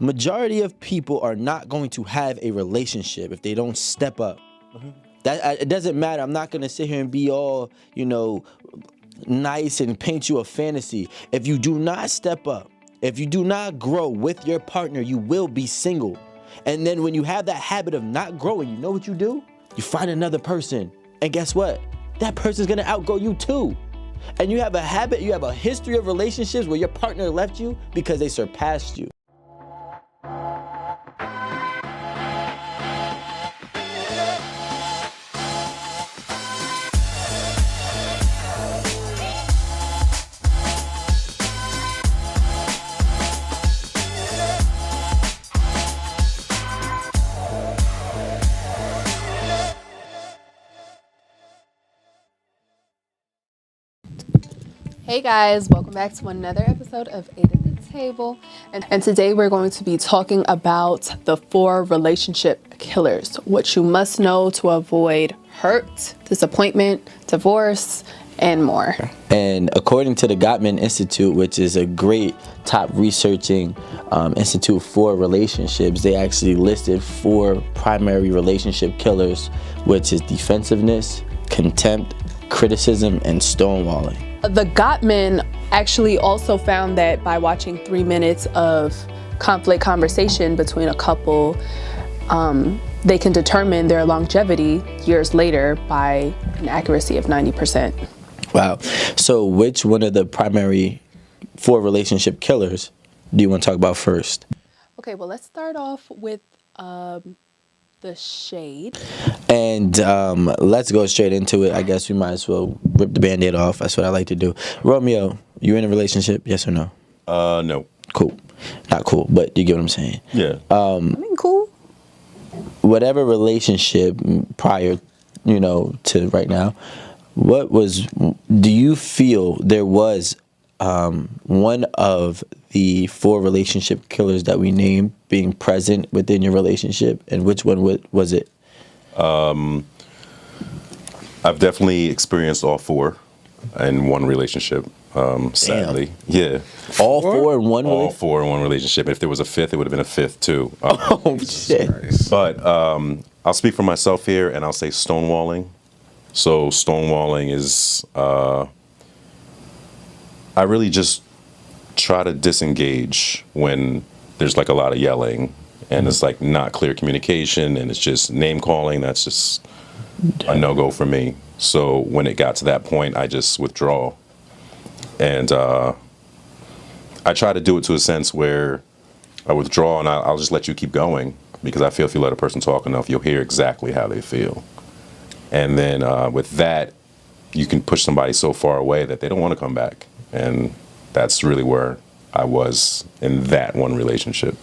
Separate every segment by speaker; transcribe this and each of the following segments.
Speaker 1: majority of people are not going to have a relationship if they don't step up. That it doesn't matter. I'm not gonna sit here and be all, nice and paint you a fantasy. If you do not step up, if you do not grow with your partner, you will be single. And then when you have that habit of not growing, you know what you do? You find another person. And guess what? That person's gonna outgrow you too. And you have a habit, you have a history of relationships where your partner left you because they surpassed you.
Speaker 2: Hey guys, welcome back to another episode of 8 at the Table. And today we're going to be talking about the 4 relationship killers, what you must know to avoid hurt, disappointment, divorce, and more.
Speaker 1: And according to the Gottman Institute, which is a great top researching institute for relationships, they actually listed 4 primary relationship killers, which is defensiveness, contempt, criticism, and stonewalling.
Speaker 2: The Gottman actually also found that by watching 3 minutes of conflict conversation between a couple, they can determine their longevity years later by an accuracy of 90%.
Speaker 1: Wow. So which one of the primary 4 relationship killers do you want to talk about first?
Speaker 2: Okay, well, let's start off with the shade.
Speaker 1: And let's go straight into it. I guess we might as well rip the Band-Aid off. That's what I like to do. Romeo, you in a relationship? Yes or no?
Speaker 3: No.
Speaker 1: Cool. Not cool, but you get what I'm saying.
Speaker 3: Yeah.
Speaker 2: I mean, cool.
Speaker 1: Whatever relationship prior, to right now, do you feel there was one of the 4 relationship killers that we named being present within your relationship, and which one was it?
Speaker 3: I've definitely experienced all 4 in one relationship, sadly.
Speaker 1: Damn.
Speaker 3: Yeah.
Speaker 1: All 4 in one
Speaker 3: All
Speaker 1: relationship?
Speaker 3: 4 in one relationship. If there was a 5th, it would have been a 5th too.
Speaker 1: Oh, shit.
Speaker 3: But I'll speak for myself here, and I'll say stonewalling. So stonewalling is, I really just try to disengage when there's like a lot of yelling and it's like not clear communication and it's just name calling. That's just a no-go for me. So when it got to that point, I just withdraw. And I try to do it to a sense where I withdraw and I'll just let you keep going, because I feel if you let a person talk enough, you'll hear exactly how they feel. And then with that, you can push somebody so far away that they don't want to come back. And that's really where I was in that one relationship.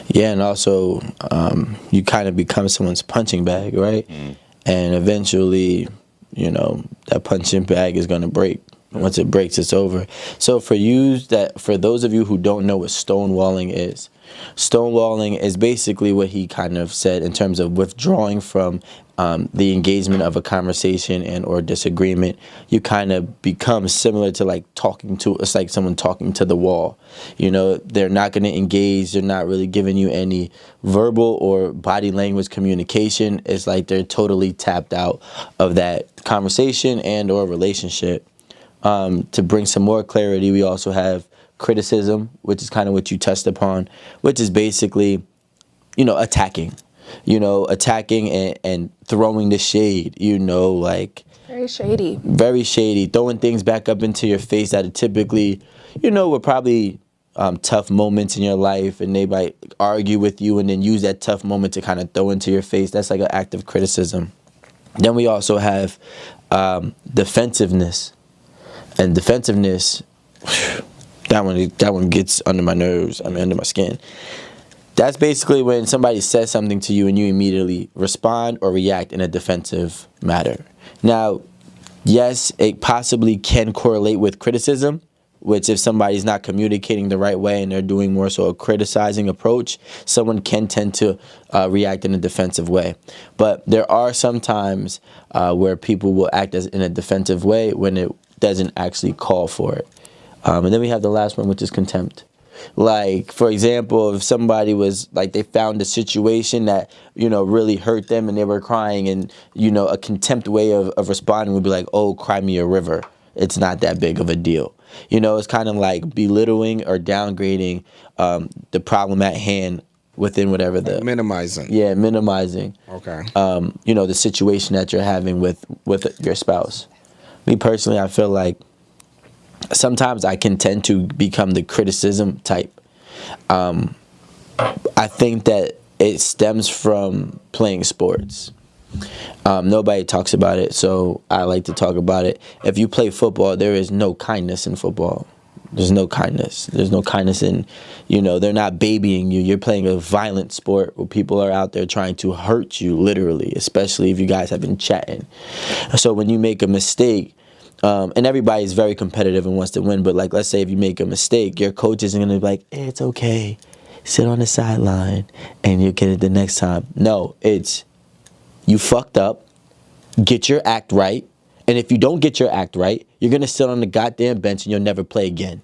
Speaker 1: Yeah, and also you kind of become someone's punching bag, right? Mm. And eventually, that punching bag is going to break. Once it breaks, it's over. So for those of you who don't know what stonewalling is basically what he kind of said in terms of withdrawing from the engagement of a conversation and or disagreement. You kind of become similar to it's like someone talking to the wall. They're not going to engage. They're not really giving you any verbal or body language communication. It's like they're totally tapped out of that conversation and or relationship. To bring some more clarity, we also have criticism, which is kind of what you touched upon, which is basically, attacking. Attacking and throwing the shade,
Speaker 2: Very shady.
Speaker 1: Very shady, throwing things back up into your face that are typically, were probably tough moments in your life, and they might argue with you and then use that tough moment to kind of throw into your face. That's like an act of criticism. Then we also have defensiveness. And defensiveness, that one gets under my nerves, under my skin. That's basically when somebody says something to you and you immediately respond or react in a defensive manner. Now, yes, it possibly can correlate with criticism, which if somebody's not communicating the right way and they're doing more so a criticizing approach, someone can tend to react in a defensive way. But there are some times where people will act in a defensive way when it doesn't actually call for it. And then we have the last one, which is contempt. Like, for example, if somebody was like, they found a situation that, really hurt them and they were crying, and, a contempt way of responding would be like, oh, cry me a river. It's not that big of a deal. It's kind of like belittling or downgrading the problem at hand within whatever
Speaker 4: like minimizing.
Speaker 1: Yeah, minimizing.
Speaker 4: Okay.
Speaker 1: The situation that you're having with your spouse. Me personally, I feel like sometimes I can tend to become the criticism type. I think that it stems from playing sports. Nobody talks about it, so I like to talk about it. If you play football, there is no kindness in football. There's no kindness. There's no kindness in, they're not babying you. You're playing a violent sport where people are out there trying to hurt you, literally, especially if you guys have been chatting. So when you make a mistake, and everybody's very competitive and wants to win, but like, let's say if you make a mistake, your coach isn't going to be like, hey, it's okay, sit on the sideline and you'll get it the next time. No, it's, you fucked up, get your act right, and if you don't get your act right, you're going to sit on the goddamn bench and you'll never play again.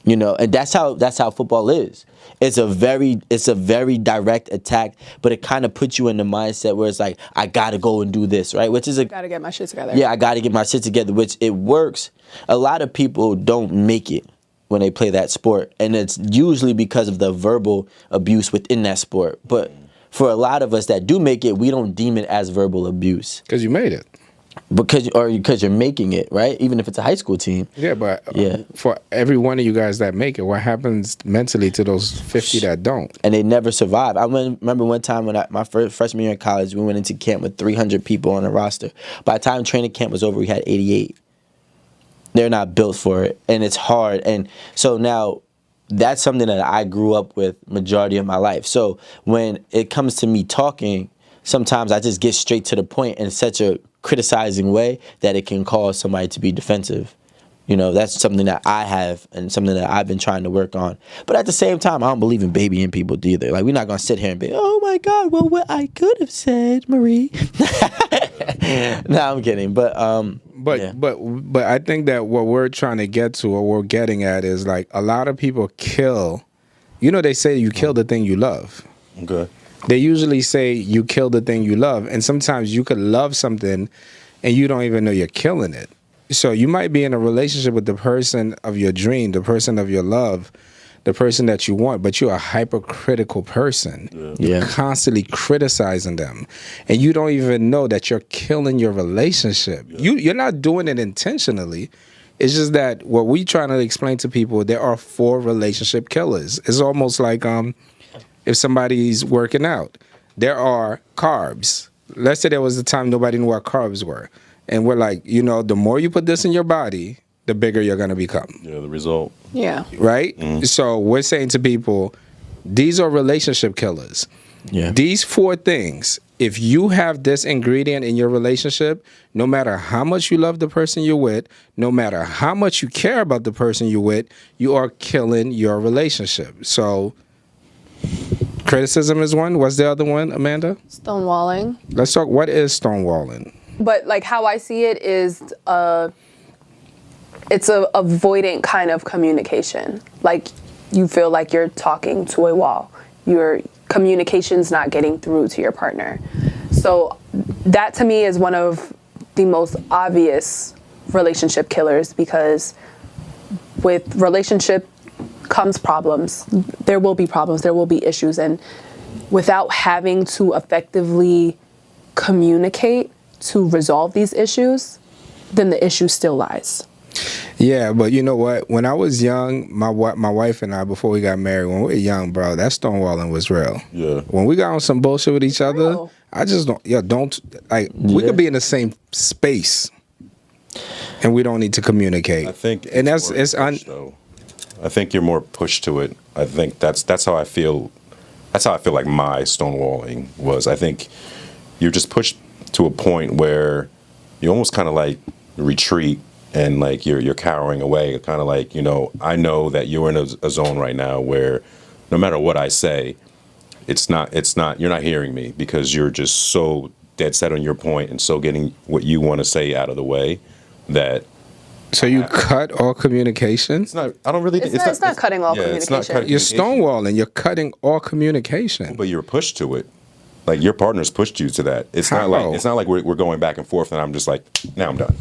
Speaker 1: And that's how football is. It's a very direct attack, but it kind of puts you in the mindset where it's like, I gotta go and do this, right? Which is
Speaker 2: gotta get my shit together.
Speaker 1: Yeah, I gotta get my shit together, which it works. A lot of people don't make it when they play that sport, and it's usually because of the verbal abuse within that sport. But for a lot of us that do make it, we don't deem it as verbal abuse.
Speaker 4: Because you made it.
Speaker 1: Because you're making it, right? Even if it's a high school team.
Speaker 4: Yeah, but for every one of you guys that make it, what happens mentally to those 50 that don't?
Speaker 1: And they never survive. I remember one time when my first freshman year in college, we went into camp with 300 people on the roster. By the time training camp was over, we had 88. They're not built for it, and it's hard. And so now that's something that I grew up with majority of my life. So when it comes to me talking, sometimes I just get straight to the point in such a criticizing way that it can cause somebody to be defensive. That's something that I have and something that I've been trying to work on. But at the same time, I don't believe in babying people either. Like, we're not going to sit here and be, oh my God, well, what I could have said, Marie. No, I'm kidding. But
Speaker 4: I think that what we're trying to get to, or we're getting at, is like a lot of people kill. They say you kill the thing you love.
Speaker 3: Okay.
Speaker 4: They usually say you kill the thing you love, and sometimes you could love something and you don't even know you're killing it. So you might be in a relationship with the person of your dream, the person of your love, the person that you want, but you're a hypercritical person.
Speaker 1: Yeah.
Speaker 4: You're constantly criticizing them, and you don't even know that you're killing your relationship. Yeah. You're not doing it intentionally. It's just that what we trying to explain to people, there are 4 relationship killers. It's almost like if somebody's working out, there are carbs. Let's say there was a time nobody knew what carbs were. And we're like, the more you put this in your body, the bigger you're going to become.
Speaker 3: Yeah, the result.
Speaker 2: Yeah.
Speaker 4: Right? Mm-hmm. So we're saying to people, these are relationship killers.
Speaker 1: Yeah.
Speaker 4: These 4 things, if you have this ingredient in your relationship, no matter how much you love the person you're with, no matter how much you care about the person you're with, you are killing your relationship. So criticism is one. What's the other one, Amanda?
Speaker 2: Stonewalling.
Speaker 4: Let's talk. What is stonewalling?
Speaker 2: But like how I see it is, it's a avoidant kind of communication. Like you feel like you're talking to a wall. Your communication's not getting through to your partner. So that to me is one of the most obvious relationship killers, because with relationship comes problems. There will be problems, there will be issues, and without having to effectively communicate to resolve these issues, then the issue still lies.
Speaker 4: Yeah, but you know what? When I was young, my wife and I, before we got married, when we were young, bro, that stonewalling was real.
Speaker 3: Yeah.
Speaker 4: When we got on some bullshit with each other, I just don't, we could be in the same space and we don't need to communicate.
Speaker 3: I think
Speaker 4: and
Speaker 3: I think you're more pushed to it. I think that's how I feel. That's how I feel like my stonewalling was. I think you're just pushed to a point where you almost kind of like retreat and like you're cowering away. Kind of like, I know that you're in a zone right now where no matter what I say, it's not you're not hearing me because you're just so dead set on your point and so getting what you want to say out of the way that
Speaker 4: So you cut all communication?
Speaker 3: It's not. I don't really.
Speaker 2: It's not cutting all
Speaker 3: It's not
Speaker 2: communication.
Speaker 3: cutting
Speaker 4: You're
Speaker 3: communication.
Speaker 4: stonewalling. You're cutting all communication.
Speaker 3: But you're pushed to it. Like your partner's pushed you to that. It's
Speaker 4: How?
Speaker 3: not like we're going back and forth and I'm just like, now I'm done.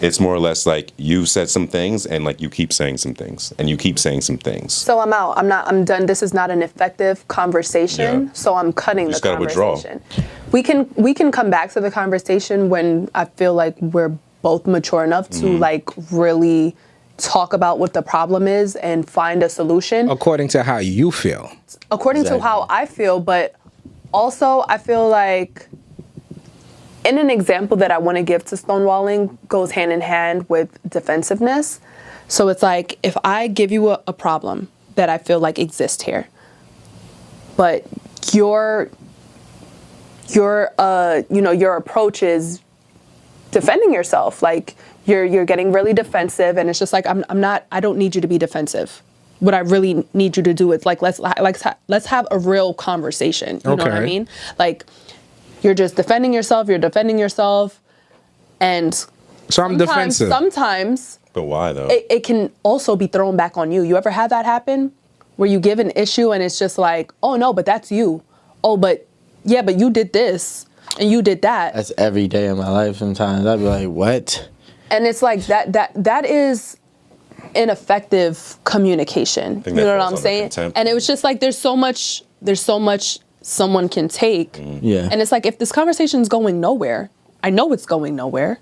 Speaker 3: It's more or less like you said some things and like you keep saying some things and you keep saying some things.
Speaker 2: So I'm out. I'm done. This is not an effective conversation.
Speaker 3: Yeah.
Speaker 2: So I'm cutting the
Speaker 3: just gotta withdraw.
Speaker 2: conversation. We can come back to the conversation when I feel like we're both mature enough to like really talk about what the problem is and find a solution
Speaker 4: According to how you feel.
Speaker 2: according to how I feel. But also I feel like in an example that I want to give to stonewalling goes hand in hand with defensiveness. So it's like if I give you a problem that I feel like exists here, but your approach is defending yourself. Like you're getting really defensive, and it's just like I don't need you to be defensive. What I really need you to do is like let's have a real conversation. You know what I
Speaker 4: Okay.
Speaker 2: mean? Like you're just defending yourself. You're defending yourself, and
Speaker 4: So I'm defensive.
Speaker 2: Sometimes
Speaker 3: But why though?
Speaker 2: it can also be thrown back on you. You ever had that happen? Where you give an issue and it's just like, oh no, but that's you. Oh, but yeah, but you did this and you did that.
Speaker 1: That's every day of my life. Sometimes I'd be like, what?
Speaker 2: And it's like that is ineffective communication. You
Speaker 3: think that
Speaker 2: know what
Speaker 3: falls
Speaker 2: I'm
Speaker 3: under
Speaker 2: saying?
Speaker 3: contempt.
Speaker 2: And it was just like there's so much someone can take.
Speaker 1: Yeah.
Speaker 2: And it's like if this conversation's going nowhere, I know it's going nowhere.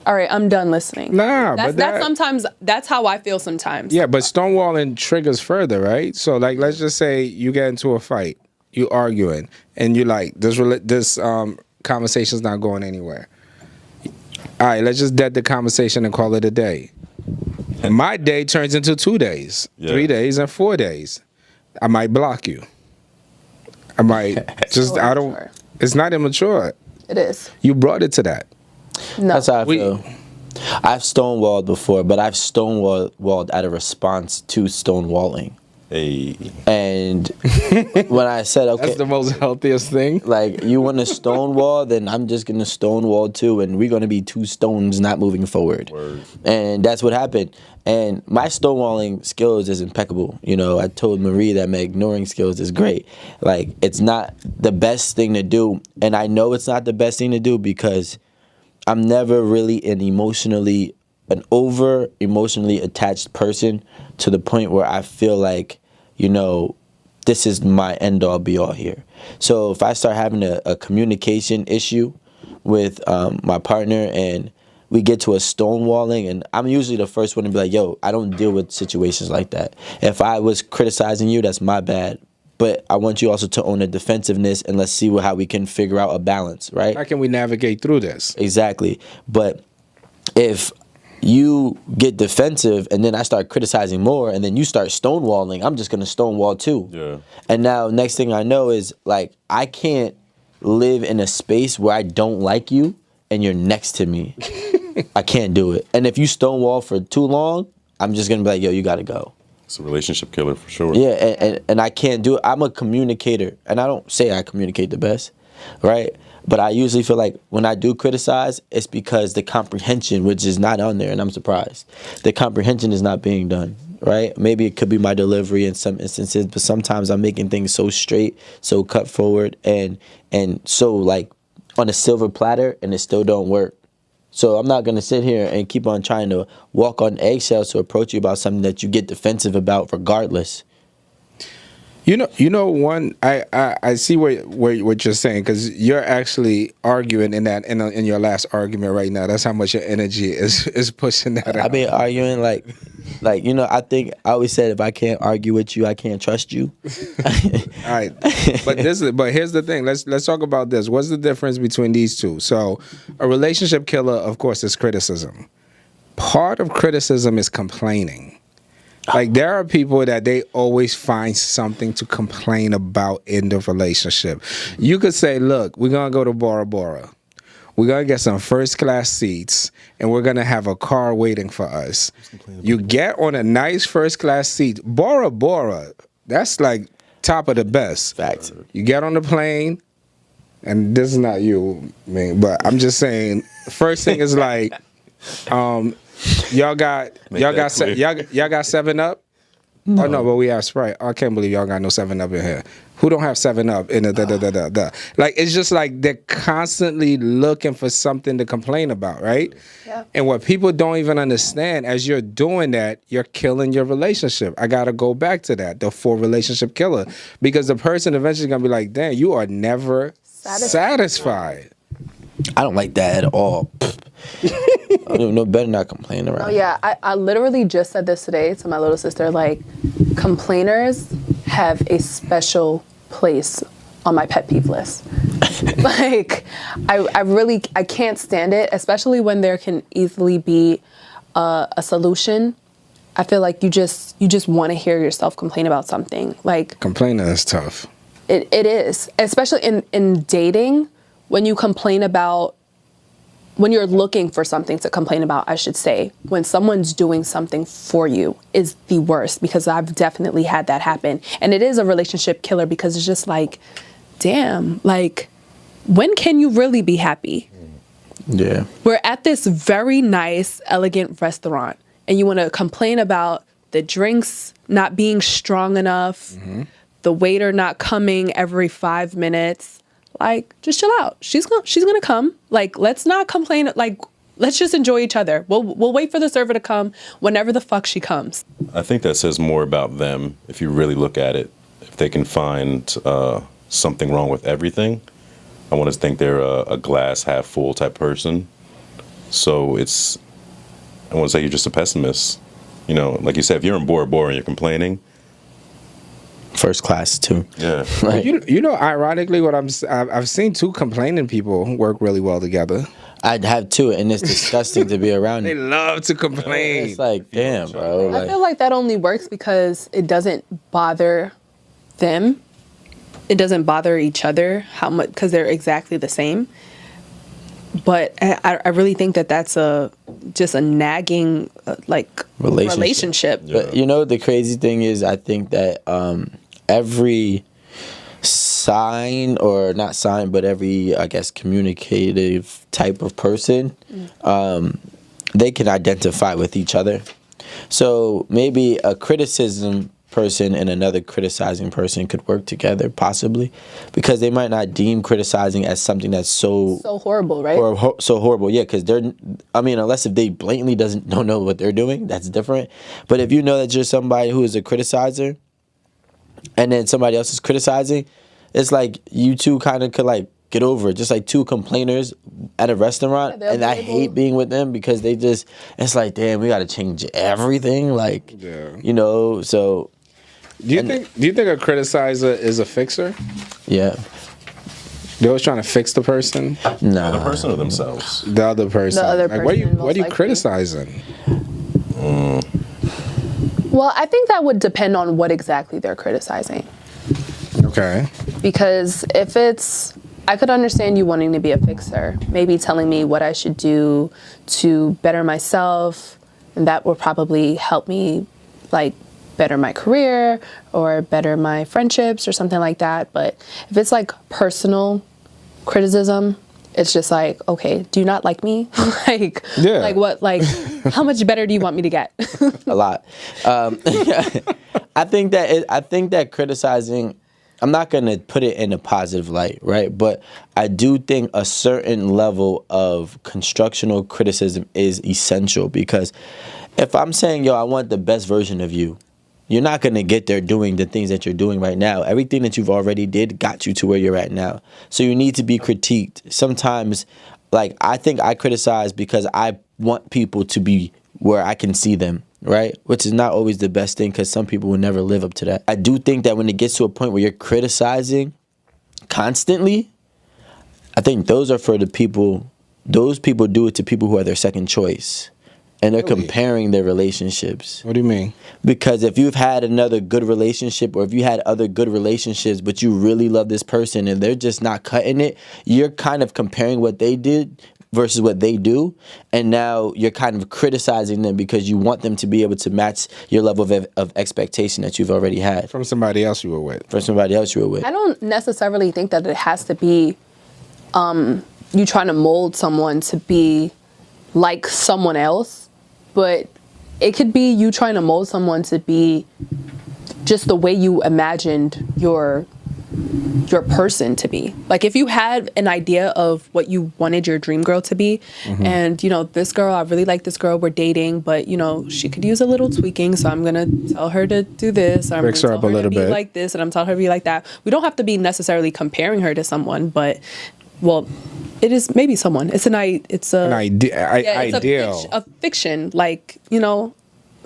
Speaker 2: All right, I'm done listening.
Speaker 4: Nah,
Speaker 2: that's
Speaker 4: but that-
Speaker 2: sometimes that's how I feel sometimes.
Speaker 4: Yeah, but stonewalling triggers further, right? So, like, let's just say you get into a fight, you arguing, and you like this conversation's not going anywhere. All right, let's just dead the conversation and call it a day. My day turns into 2 days,
Speaker 3: Yeah.
Speaker 4: 3 days, and 4 days. I might block you. I might just I don't.
Speaker 2: Sure.
Speaker 4: It's not immature.
Speaker 2: It is.
Speaker 4: You brought it to that.
Speaker 2: No.
Speaker 1: That's how I
Speaker 4: We-
Speaker 1: feel. I've stonewalled before, but I've stonewalled out of response to stonewalling.
Speaker 3: Hey,
Speaker 1: And when I said, okay,
Speaker 4: That's the most healthiest thing.
Speaker 1: like you want to stonewall, then I'm just gonna stonewall too, and we're gonna be two stones not moving forward.
Speaker 3: Word.
Speaker 1: And that's what happened. And my stonewalling skills is impeccable. You know, I told Marie that my ignoring skills is great. Like it's not the best thing to do, and I know it's not the best thing to do because I'm never really an over emotionally attached person to the point where I feel like, you know, this is my end all be all here. So if I start having a communication issue with my partner and we get to a stonewalling, and I'm usually the first one to be like, yo, I don't deal with situations like that. If I was criticizing you, that's my bad. But I want you also to own a defensiveness, and let's see how we can figure out a balance, right?
Speaker 4: How can we navigate through this?
Speaker 1: Exactly. But if you get defensive and then I start criticizing more and then you start stonewalling, I'm just going to stonewall too.
Speaker 3: Yeah.
Speaker 1: And now next thing I know is like I can't live in a space where I don't like you and you're next to me. I can't do it. And if you stonewall for too long, I'm just going to be like, yo, you got to go.
Speaker 3: it's a relationship killer for sure.
Speaker 1: Yeah, and I can't do it. I'm a communicator, and I don't say I communicate the best, right? But I usually feel like when I do criticize, it's because the comprehension, which is not on there, and I'm surprised, the comprehension is not being done, right? Maybe it could be my delivery in some instances, but sometimes I'm making things so straight, so cut forward, and so like on a silver platter, and it still don't work. So I'm not going to sit here and keep on trying to walk on eggshells to approach you about something that you get defensive about regardless.
Speaker 4: You know, one. I see what you're saying because you're actually arguing in your last argument right now. That's how much your energy is pushing that out.
Speaker 1: I've been arguing like you know. I think I always said if I can't argue with you, I can't trust you.
Speaker 4: All right, but here's the thing. Let's talk about this. What's the difference between these two? So, a relationship killer, of course, is criticism. Part of criticism is complaining. Like there are people that they always find something to complain about in the relationship. You could say, look, we're going to go to Bora Bora. We're going to get some first class seats and we're going to have a car waiting for us. You get on a nice first class seat. Bora Bora, that's like top of the best.
Speaker 1: Facts.
Speaker 4: You get on the plane, and this is not you, man, but I'm just saying, first thing is like, Y'all got
Speaker 3: Make
Speaker 4: y'all
Speaker 3: that
Speaker 4: got
Speaker 3: clear.
Speaker 4: y'all got 7-Up? Oh no, but we have Sprite. I can't believe y'all got no 7-Up in here. Who don't have 7-Up in the Like, it's just like they're constantly looking for something to complain about, right?
Speaker 2: Yeah.
Speaker 4: And what people don't even understand, as you're doing that, you're killing your relationship. I gotta go back to that, the 4 relationship killer, because the person eventually gonna be like, damn, you are never satisfied.
Speaker 1: I don't like that at all. No, better not complain around.
Speaker 2: Oh yeah, I literally just said this today to my little sister. Like, complainers have a special place on my pet peeve list. Like, I can't stand it, especially when there can easily be a solution. I feel like you just want to hear yourself complain about something. Like,
Speaker 4: Complaining is tough.
Speaker 2: it is, especially in dating, when you complain about, when you're looking for something to complain about, I should say, when someone's doing something for you is the worst, because I've definitely had that happen. And it is a relationship killer, because it's just like, damn, like, when can you really be happy?
Speaker 1: Yeah.
Speaker 2: We're at this very nice, elegant restaurant, and you want to complain about the drinks not being strong enough, the waiter not coming every 5 minutes. Like, just chill out. She's gonna come. Like, let's not complain. Like, let's just enjoy each other. We'll wait for the server to come whenever the fuck she comes.
Speaker 3: I think that says more about them if you really look at it. If they can find something wrong with everything, I want to think they're a glass half full type person. So I want to say you're just a pessimist. You know, like you said, if you're in Bora Bora and you're complaining,
Speaker 1: First class too.
Speaker 3: yeah.
Speaker 1: Like,
Speaker 4: You know, ironically, I've seen 2 complaining people work really well together.
Speaker 1: I'd have two, and it's disgusting to be around.
Speaker 4: They love to complain.
Speaker 1: It's like, damn, bro.
Speaker 2: I feel like that only works because it doesn't bother them. It doesn't bother each other how much, because they're exactly the same. But I really think that that's just a nagging relationship.
Speaker 1: But you know, the crazy thing is, I think that every sign, or not sign, but every, I guess, communicative type of person, they can identify with each other. So maybe a criticism person and another criticizing person could work together, possibly, because they might not deem criticizing as something that's so
Speaker 2: horrible, right?
Speaker 1: Or so horrible, yeah, because unless if they blatantly don't know what they're doing, that's different. But if you know that you're somebody who is a criticizer, and then somebody else is criticizing, it's like you two kind of could like get over it. Just like 2 complainers at a restaurant, and I hate being with them because they just, it's like, damn, we got to change everything, like, you know. So
Speaker 4: Do you think a criticizer is a fixer?
Speaker 1: yeah,
Speaker 4: They're always trying to fix the person.
Speaker 1: nah.
Speaker 3: The person or themselves?
Speaker 4: The other person.
Speaker 2: The other
Speaker 4: Like, what
Speaker 2: person,
Speaker 4: are you
Speaker 2: most
Speaker 4: criticizing?
Speaker 2: Well, I think that would depend on what exactly they're criticizing.
Speaker 4: Okay.
Speaker 2: Because if it's, I could understand you wanting to be a fixer, maybe telling me what I should do to better myself, and that will probably help me, like, better my career or better my friendships or something like that. But if it's like personal criticism, it's just like, okay, do you not like me? Like,
Speaker 4: Yeah.
Speaker 2: like what, like, how much better do you want me to get?
Speaker 1: A lot. I think that criticizing, I'm not going to put it in a positive light, right? But I do think a certain level of constructional criticism is essential, because if I'm saying, yo, I want the best version of you, you're not going to get there doing the things that you're doing right now. Everything that you've already did got you to where you're at now. So you need to be critiqued. Sometimes, like, I think I criticize because I want people to be where I can see them, right? Which is not always the best thing, because some people will never live up to that. I do think that when it gets to a point where you're criticizing constantly, I think those are for the people, those people do it to people who are their second choice. And they're comparing their relationships.
Speaker 4: What do you mean?
Speaker 1: Because if you've had another good relationship, or if you had other good relationships, but you really love this person and they're just not cutting it, you're kind of comparing what they did versus what they do. And now you're kind of criticizing them because you want them to be able to match your level of expectation that you've already had.
Speaker 4: From somebody else you were with.
Speaker 1: From somebody else you were with.
Speaker 2: I don't necessarily think that it has to be you trying to mold someone to be like someone else. but it could be you trying to mold someone to be just the way you imagined your person to be. Like if you had an idea of what you wanted your dream girl to be, and this girl, I really like this girl, we're dating, but she could use a little tweaking, so I'm gonna tell her to do this, or I'm
Speaker 4: Fix
Speaker 2: gonna
Speaker 4: her
Speaker 2: tell
Speaker 4: up a
Speaker 2: her to
Speaker 4: little
Speaker 2: be
Speaker 4: bit.
Speaker 2: like this, and I'm telling her to be like that. We don't have to be necessarily comparing her to someone, but it is maybe someone. It's an
Speaker 4: ideal.
Speaker 2: It's a fiction, like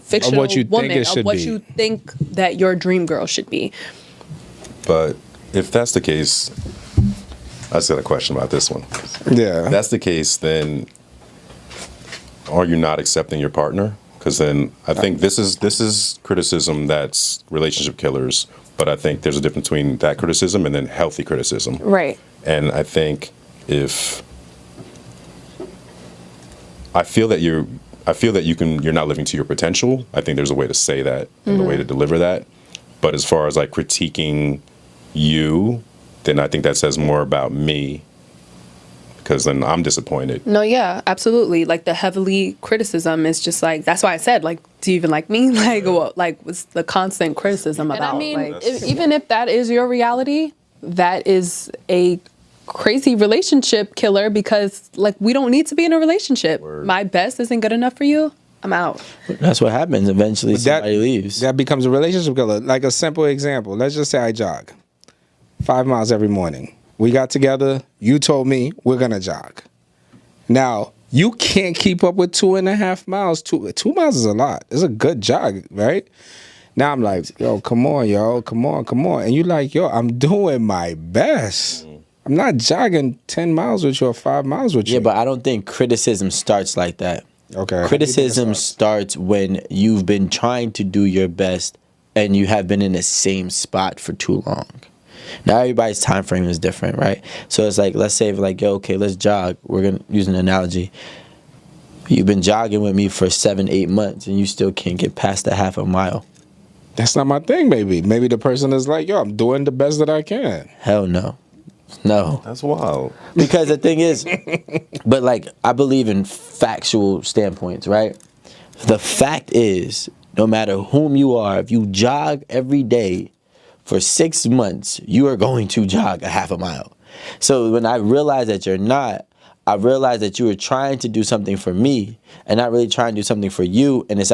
Speaker 2: fictional
Speaker 4: what you
Speaker 2: woman
Speaker 4: think it should
Speaker 2: of what
Speaker 4: be.
Speaker 2: you think that your dream girl should be.
Speaker 3: But if that's the case, I just got a question about this one.
Speaker 4: Yeah.
Speaker 3: If that's the case, then are you not accepting your partner? Because then I think this is criticism that's relationship killers. But I think there's a difference between that criticism and then healthy criticism.
Speaker 2: Right.
Speaker 3: And I think I feel that you're not living to your potential. I think there's a way to say that and a way to deliver that. But as far as like critiquing you, then I think that says more about me, because then I'm disappointed.
Speaker 2: No, yeah, absolutely. Like the heavily criticism is just like, that's why I said, like, do you even like me? Like, what's the constant criticism about? And I mean, even if that is your reality, that is a crazy relationship killer, because like we don't need to be in a relationship.
Speaker 3: Word.
Speaker 2: My best isn't good enough for you. I'm out.
Speaker 1: That's what happens. Eventually, somebody leaves.
Speaker 4: That becomes a relationship killer. Like a simple example. Let's just say I jog 5 miles every morning. We got together. You told me we're going to jog. Now, you can't keep up with 2.5 miles. 2 miles is a lot. It's a good jog, right? Now I'm like, yo, come on, yo. Come on. And you like, yo, I'm doing my best. I'm not jogging 10 miles with you or 5 miles with you.
Speaker 1: Yeah, but I don't think criticism starts like that.
Speaker 4: Okay.
Speaker 1: Criticism starts when you've been trying to do your best and you have been in the same spot for too long. Now everybody's time frame is different, right? So it's like, let's say like, yo, okay, let's jog. We're gonna use an analogy. You've been jogging with me for 7-8 months and you still can't get past the half a mile.
Speaker 4: That's not my thing, maybe. Maybe the person is like, yo, I'm doing the best that I can.
Speaker 1: Hell no. No.
Speaker 3: That's wild.
Speaker 1: Because the thing is, but like, I believe in factual standpoints, right? The fact is, no matter whom you are, if you jog every day for 6 months, you are going to jog a half a mile. So when I realized that you're not, I realized that you were trying to do something for me and not really trying to do something for you. And it's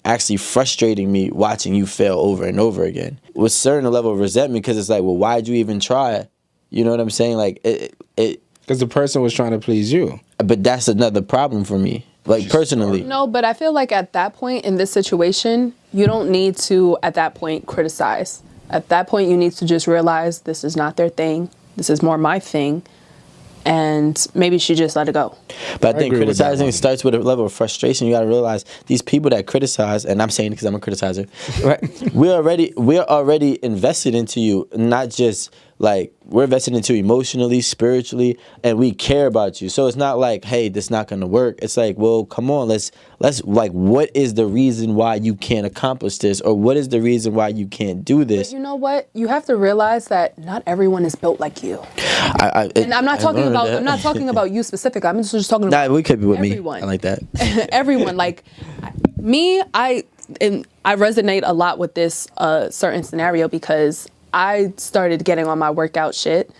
Speaker 1: actually frustrating me watching you fail over and over again with certain level of resentment, because it's like, well, why'd you even try? You know what I'm saying? Like it
Speaker 4: because the person was trying to please you.
Speaker 1: But that's another problem for me, like personally.
Speaker 2: No, but I feel like at that point in this situation, you don't need to, at that point, criticize. At that point, you need to just realize this is not their thing. This is more my thing. And maybe she just let it go.
Speaker 1: But I think
Speaker 4: agree with that
Speaker 1: criticizing
Speaker 4: one.
Speaker 1: starts with a level of frustration. You got to realize these people that criticize, and I'm saying it because I'm a criticizer, right? we're already invested into you, not just like we're invested into you emotionally, spiritually, and we care about you. So it's not like, hey, this is not going to work. It's like, well, come on, let's like, what is the reason why you can't accomplish this, or what is the reason why you can't do this?
Speaker 2: But you know what? You have to realize that not everyone is built like you. And I'm not talking about you specific. I'm just talking about
Speaker 1: Nah, we could be with
Speaker 2: everyone.
Speaker 1: me. I like that.
Speaker 2: Everyone, like me, I resonate a lot with this certain scenario, because I started getting on my workout shit,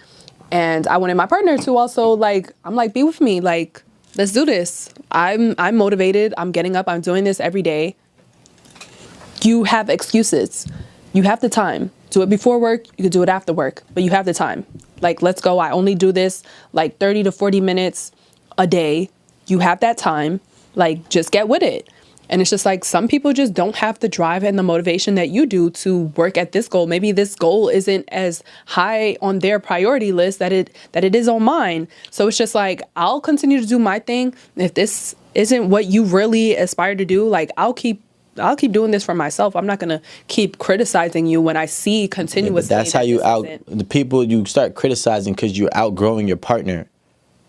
Speaker 2: and I wanted my partner to also like, I'm like, be with me, like, let's do this. I'm motivated. I'm getting up. I'm doing this every day. You have excuses. You have the time. Do it before work. You could do it after work, but you have the time. Like, let's go. I only do this like 30 to 40 minutes a day. You have that time. Like, just get with it. And it's just like, some people just don't have the drive and the motivation that you do to work at this goal. Maybe this goal isn't as high on their priority list that it is on mine. So it's just like, I'll continue to do my thing. If this isn't what you really aspire to do, like, I'll keep doing this for myself. I'm not gonna keep criticizing you when I see continuously.
Speaker 1: That's how you the people you start criticizing, because you're outgrowing your partner.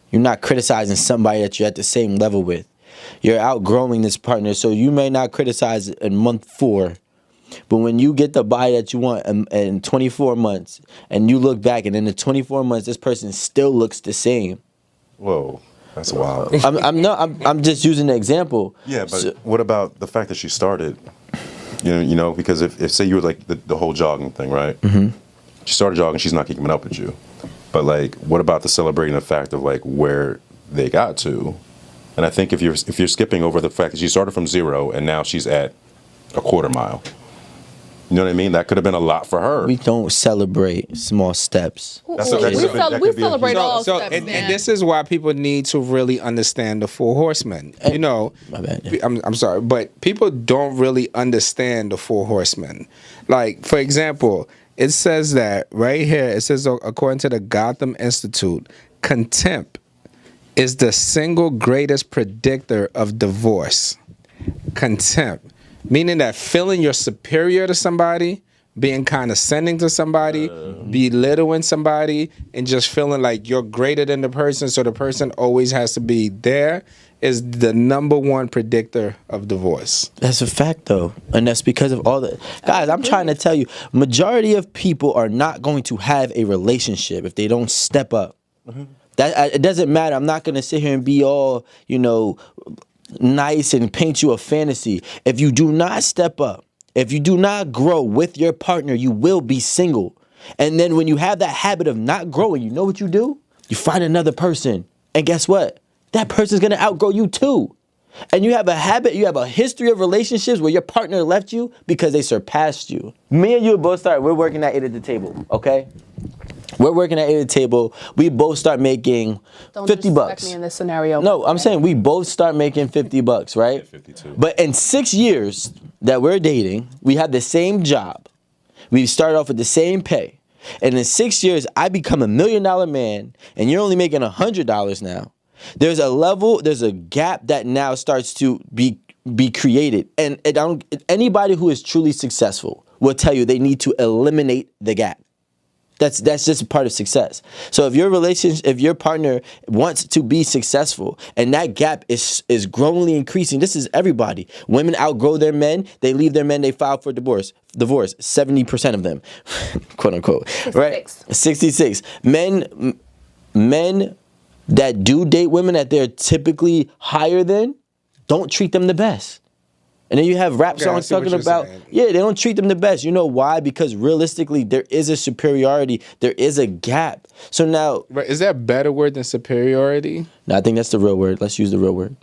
Speaker 1: You're not criticizing somebody that you're at the same level with. You're outgrowing this partner, so you may not criticize in month 4, but when you get the body that you want in 24 months, and you look back, and in the 24 months, this person still looks the same.
Speaker 3: Whoa. That's wild.
Speaker 1: I'm just using the example.
Speaker 3: Yeah, but what about the fact that she started? Because if say you were like the whole jogging thing, right? Mm-hmm. She started jogging, she's not keeping up with you. But like, what about the celebrating the fact of like where they got to? And I think if you're skipping over the fact that she started from 0 and now she's at a quarter mile. You know what I mean? That could have been a lot for her.
Speaker 1: We don't celebrate small steps.
Speaker 2: We celebrate all steps,
Speaker 4: and this is why people need to really understand the four horsemen.
Speaker 1: My bad. Yeah.
Speaker 4: I'm sorry, but people don't really understand the four horsemen. Like, for example, it says that right here, it says, according to the Gotham Institute, contempt is the single greatest predictor of divorce. Contempt. Meaning that feeling you're superior to somebody, being condescending to somebody, belittling somebody, and just feeling like you're greater than the person, so the person always has to be there, is the number one predictor of divorce.
Speaker 1: That's a fact, though. And that's because of all the... Guys, I'm trying to tell you, majority of people are not going to have a relationship if they don't step up. Mm-hmm. It doesn't matter. I'm not going to sit here and be all, nice and paint you a fantasy. If you do not step up, if you do not grow with your partner, you will be single. And then when you have that habit of not growing, you know what you do? You find another person. And guess what? That person's going to outgrow you too. And you have a habit, you have a history of relationships where your partner left you because they surpassed you. Me and you both we're working at 8 at the table, okay? We're working at 8 at the table. We both start making
Speaker 2: Don't
Speaker 1: $50.
Speaker 2: Don't me in this scenario.
Speaker 1: No, I'm saying we both start making $50, right?
Speaker 3: Yeah, 52.
Speaker 1: But in 6 years that we're dating, we have the same job. We start off with the same pay. And in 6 years, I become $1 million man, and you're only making $100 now. There's a gap that now starts to be created. And anybody who is truly successful will tell you they need to eliminate the gap. That's just a part of success. So if your partner wants to be successful and that gap is growingly increasing, this is everybody. Women outgrow their men, they leave their men, they file for divorce. 70% of them, quote unquote. 66. Right? 66. Men that do date women that they're typically higher than don't treat them the best. And then you have rap songs talking about, they don't treat them the best. You know why? Because realistically, there is a superiority. There is a gap. So now...
Speaker 4: Right, is there a better word than superiority?
Speaker 1: No, I think that's the real word. Let's use the real word.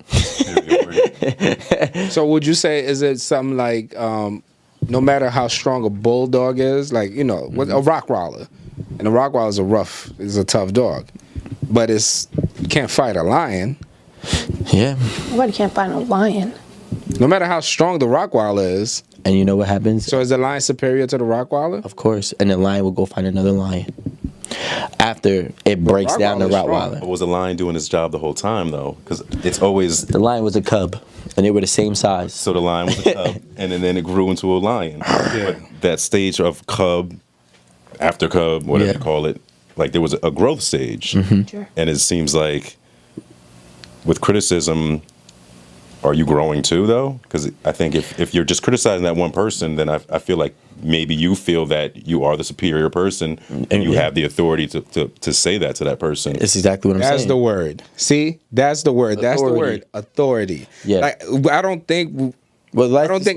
Speaker 4: So would you say, is it something like, no matter how strong a bulldog is, like, a Rottweiler. And a Rottweiler is a tough dog. But you can't fight a lion.
Speaker 1: Yeah.
Speaker 2: Nobody can't fight a lion.
Speaker 4: No matter how strong the Rottweiler is.
Speaker 1: And you know what happens?
Speaker 4: So is the lion superior to the Rottweiler?
Speaker 1: Of course. And the lion will go find another lion after it breaks down the Rottweiler.
Speaker 3: But was the lion doing his job the whole time, though? Because it's always...
Speaker 1: The lion was a cub, and they were the same size.
Speaker 3: So the lion was a cub, and then it grew into a lion. Yeah. But that stage of cub, after cub, whatever you call it, like there was a growth stage.
Speaker 1: Mm-hmm.
Speaker 2: Sure.
Speaker 3: And it seems like with criticism... Are you growing too, though? Because I think if you're just criticizing that one person, then I feel like maybe you feel that you are the superior person and you have the authority to say that to that person.
Speaker 1: That's exactly what I'm saying.
Speaker 4: That's the word. See? That's the word. That's the word. Authority.
Speaker 1: Yeah.
Speaker 4: Like, I don't think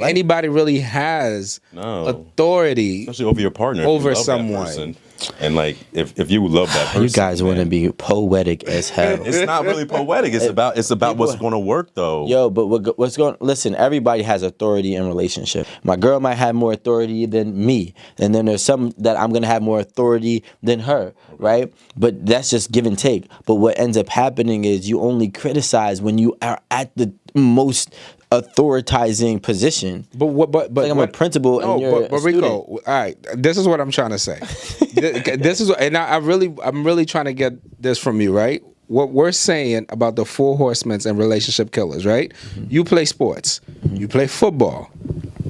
Speaker 4: anybody really has authority.
Speaker 3: Especially over your partner.
Speaker 4: Over someone.
Speaker 3: And like if you love that person,
Speaker 1: you guys want to be poetic as hell.
Speaker 3: It's not really poetic. It's about what's going to work though.
Speaker 1: Yo, but what's going? Listen, everybody has authority in relationship. My girl might have more authority than me, and then there's some that I'm gonna have more authority than her, right? But that's just give and take. But what ends up happening is you only criticize when you are at the most authoritizing position.
Speaker 4: But
Speaker 1: I'm a principal and you're a
Speaker 4: Rico,
Speaker 1: student.
Speaker 4: all right, this is what I'm trying to say. I'm really trying to get this from you, right? What we're saying about the four horsemen and relationship killers, right? Mm-hmm. You play sports, you play football,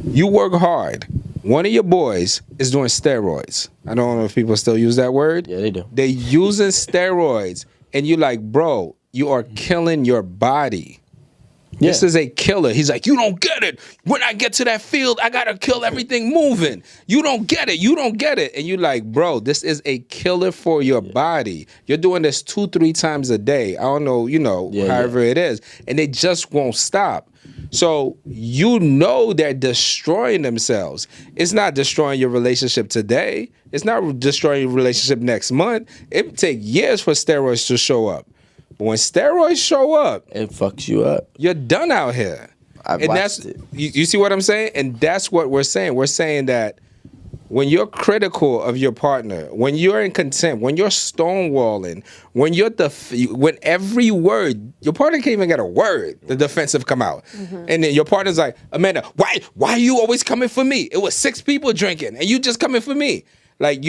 Speaker 4: you work hard. One of your boys is doing steroids. I don't know if people still use that word.
Speaker 1: Yeah, they do.
Speaker 4: They're using steroids, and you're like, bro, you are killing your body. This is a killer. He's like, you don't get it. When I get to that field, I gotta kill everything moving. You don't get it. You don't get it. And you're like, bro, this is a killer for your body. You're doing this 2-3 times a day. I don't know, however it is. And they just won't stop. So they're destroying themselves. It's not destroying your relationship today. It's not destroying your relationship next month. It would take years for steroids to show up. But when steroids show up,
Speaker 1: it fucks you up.
Speaker 4: You're done out here. You see what I'm saying? And that's what we're saying. We're saying that when you're critical of your partner, when you're in contempt, when you're stonewalling, when every word, your partner can't even get a word, the defensive come out. Mm-hmm. And then your partner's like, Amanda, why are you always coming for me? It was 6 people drinking and you just coming for me. Like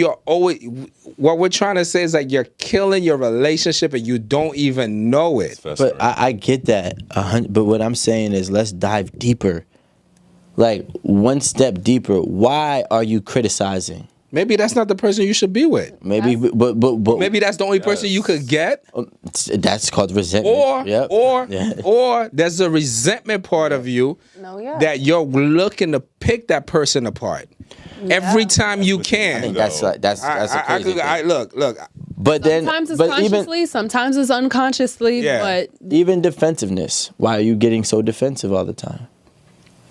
Speaker 4: what we're trying to say is like you're killing your relationship and you don't even know it.
Speaker 1: But I get that. But what I'm saying is let's dive deeper. Like one step deeper. Why are you criticizing?
Speaker 4: Maybe that's not the person you should be with.
Speaker 1: Maybe, but
Speaker 4: maybe that's the only person you could get.
Speaker 1: That's called resentment.
Speaker 4: Or there's a resentment part of you that you're looking to pick that person apart every time you can.
Speaker 1: I think that's a crazy thing.
Speaker 4: Look.
Speaker 1: But then,
Speaker 2: sometimes it's consciously, sometimes it's unconsciously.
Speaker 4: Yeah.
Speaker 2: But
Speaker 1: even defensiveness. Why are you getting so defensive all the time?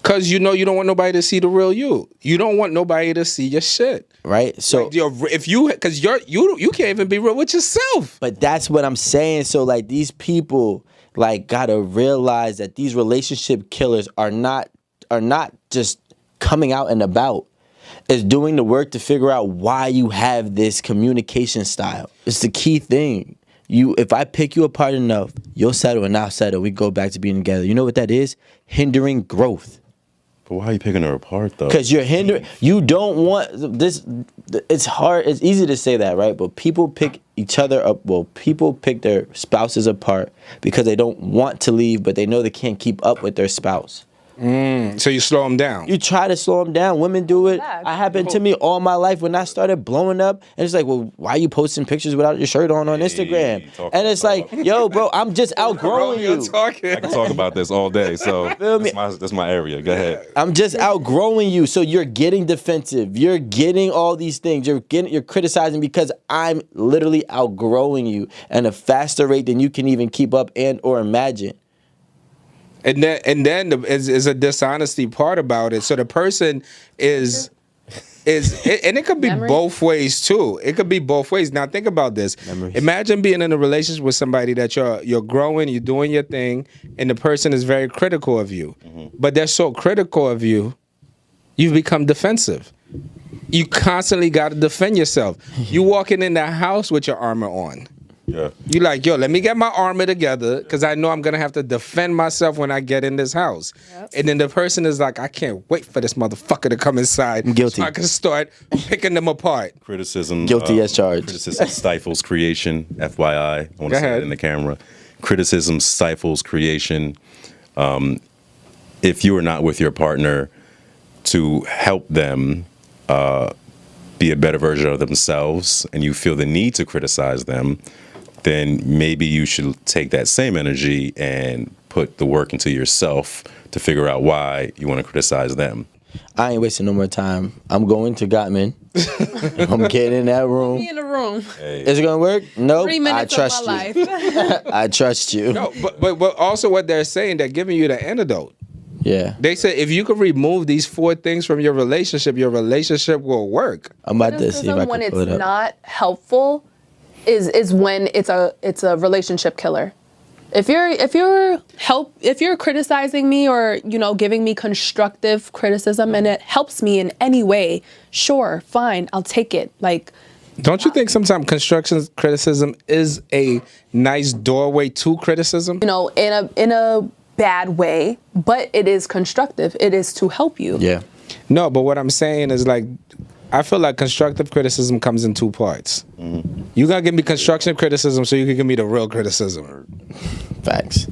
Speaker 4: Because you don't want nobody to see the real you. You don't want nobody to see your shit.
Speaker 1: Right? So
Speaker 4: if you can't even be real with yourself.
Speaker 1: But that's what I'm saying. So like these people like gotta realize that these relationship killers are not just coming out and about. It's doing the work to figure out why you have this communication style. It's the key thing. If I pick you apart enough, you'll settle and I'll settle. We go back to being together. You know what that is? Hindering growth.
Speaker 3: But why are you picking her apart, though?
Speaker 1: Because you're hindering. You don't want this. It's hard. It's easy to say that, right? But people pick each other up. Well, people pick their spouses apart because they don't want to leave, but they know they can't keep up with their spouse.
Speaker 4: So you slow them down.
Speaker 1: You try to slow them down. Women do it. It happened to me all my life when I started blowing up. And it's like, well, why are you posting pictures without your shirt on Instagram? And it's like, yo, bro, I'm just outgrowing you.
Speaker 3: I can talk about this all day. So that's my area. Go ahead.
Speaker 1: I'm just outgrowing you. So you're getting defensive. You're getting all these things. You're criticizing because I'm literally outgrowing you at a faster rate than you can even keep up and or imagine.
Speaker 4: And then is a dishonesty part about it. So the person is and it could be both ways too. It could be both ways. Now think about this. Memories. Imagine being in a relationship with somebody that you're growing, you're doing your thing, and the person is very critical of you. Mm-hmm. But they're so critical of you, you've become defensive. You constantly got to defend yourself. You walking in the house with your armor on.
Speaker 3: Yeah.
Speaker 4: You like, yo, let me get my armor together because I know I'm going to have to defend myself when I get in this house. Yep. And then the person is like, I can't wait for this motherfucker to come inside.
Speaker 1: I'm guilty.
Speaker 4: So I can start picking them apart.
Speaker 3: Criticism.
Speaker 1: Guilty as charged.
Speaker 3: Criticism stifles creation, FYI. I want to say that in the camera. Criticism stifles creation. If you are not with your partner to help them be a better version of themselves and you feel the need to criticize them, then maybe you should take that same energy and put the work into yourself to figure out why you want to criticize them.
Speaker 1: I ain't wasting no more time. I'm going to Gottman. I'm getting in that room.
Speaker 2: Be in the room.
Speaker 3: Hey.
Speaker 1: Is it gonna work? Nope.
Speaker 2: 3 minutes
Speaker 1: I trust
Speaker 2: of my
Speaker 1: you.
Speaker 2: life.
Speaker 1: I trust you.
Speaker 4: No, but also what they're saying, they're giving you the antidote.
Speaker 1: Yeah.
Speaker 4: They say if you could remove these 4 things from your relationship will work.
Speaker 1: I'm about to see if I can
Speaker 2: when
Speaker 1: pull it
Speaker 2: it's
Speaker 1: up.
Speaker 2: not helpful is when it's a relationship killer. If you're criticizing me or giving me constructive criticism and it helps me in any way, sure, fine, I'll take it. Like,
Speaker 4: don't you think sometimes constructive criticism is a nice doorway to criticism?
Speaker 2: in a bad way, but it is constructive. It is to help you.
Speaker 1: Yeah.
Speaker 4: No, but what I'm saying is like, I feel like constructive criticism comes in 2 parts. Mm-hmm. You gotta give me constructive criticism so you can give me the real criticism.
Speaker 1: Facts.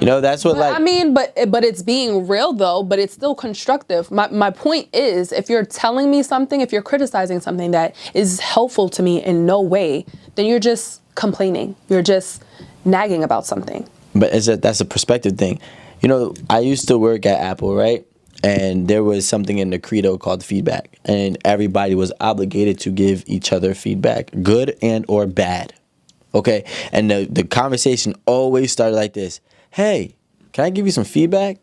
Speaker 1: That's what
Speaker 2: but it's being real though, but it's still constructive. My point is, if you're telling me something, if you're criticizing something that is helpful to me in no way, then you're just complaining. You're just nagging about something.
Speaker 1: But that's a perspective thing. I used to work at Apple, right? And there was something in the credo called feedback, and everybody was obligated to give each other feedback, good and or bad. Okay, and the conversation always started like this: "Hey, can I give you some feedback?"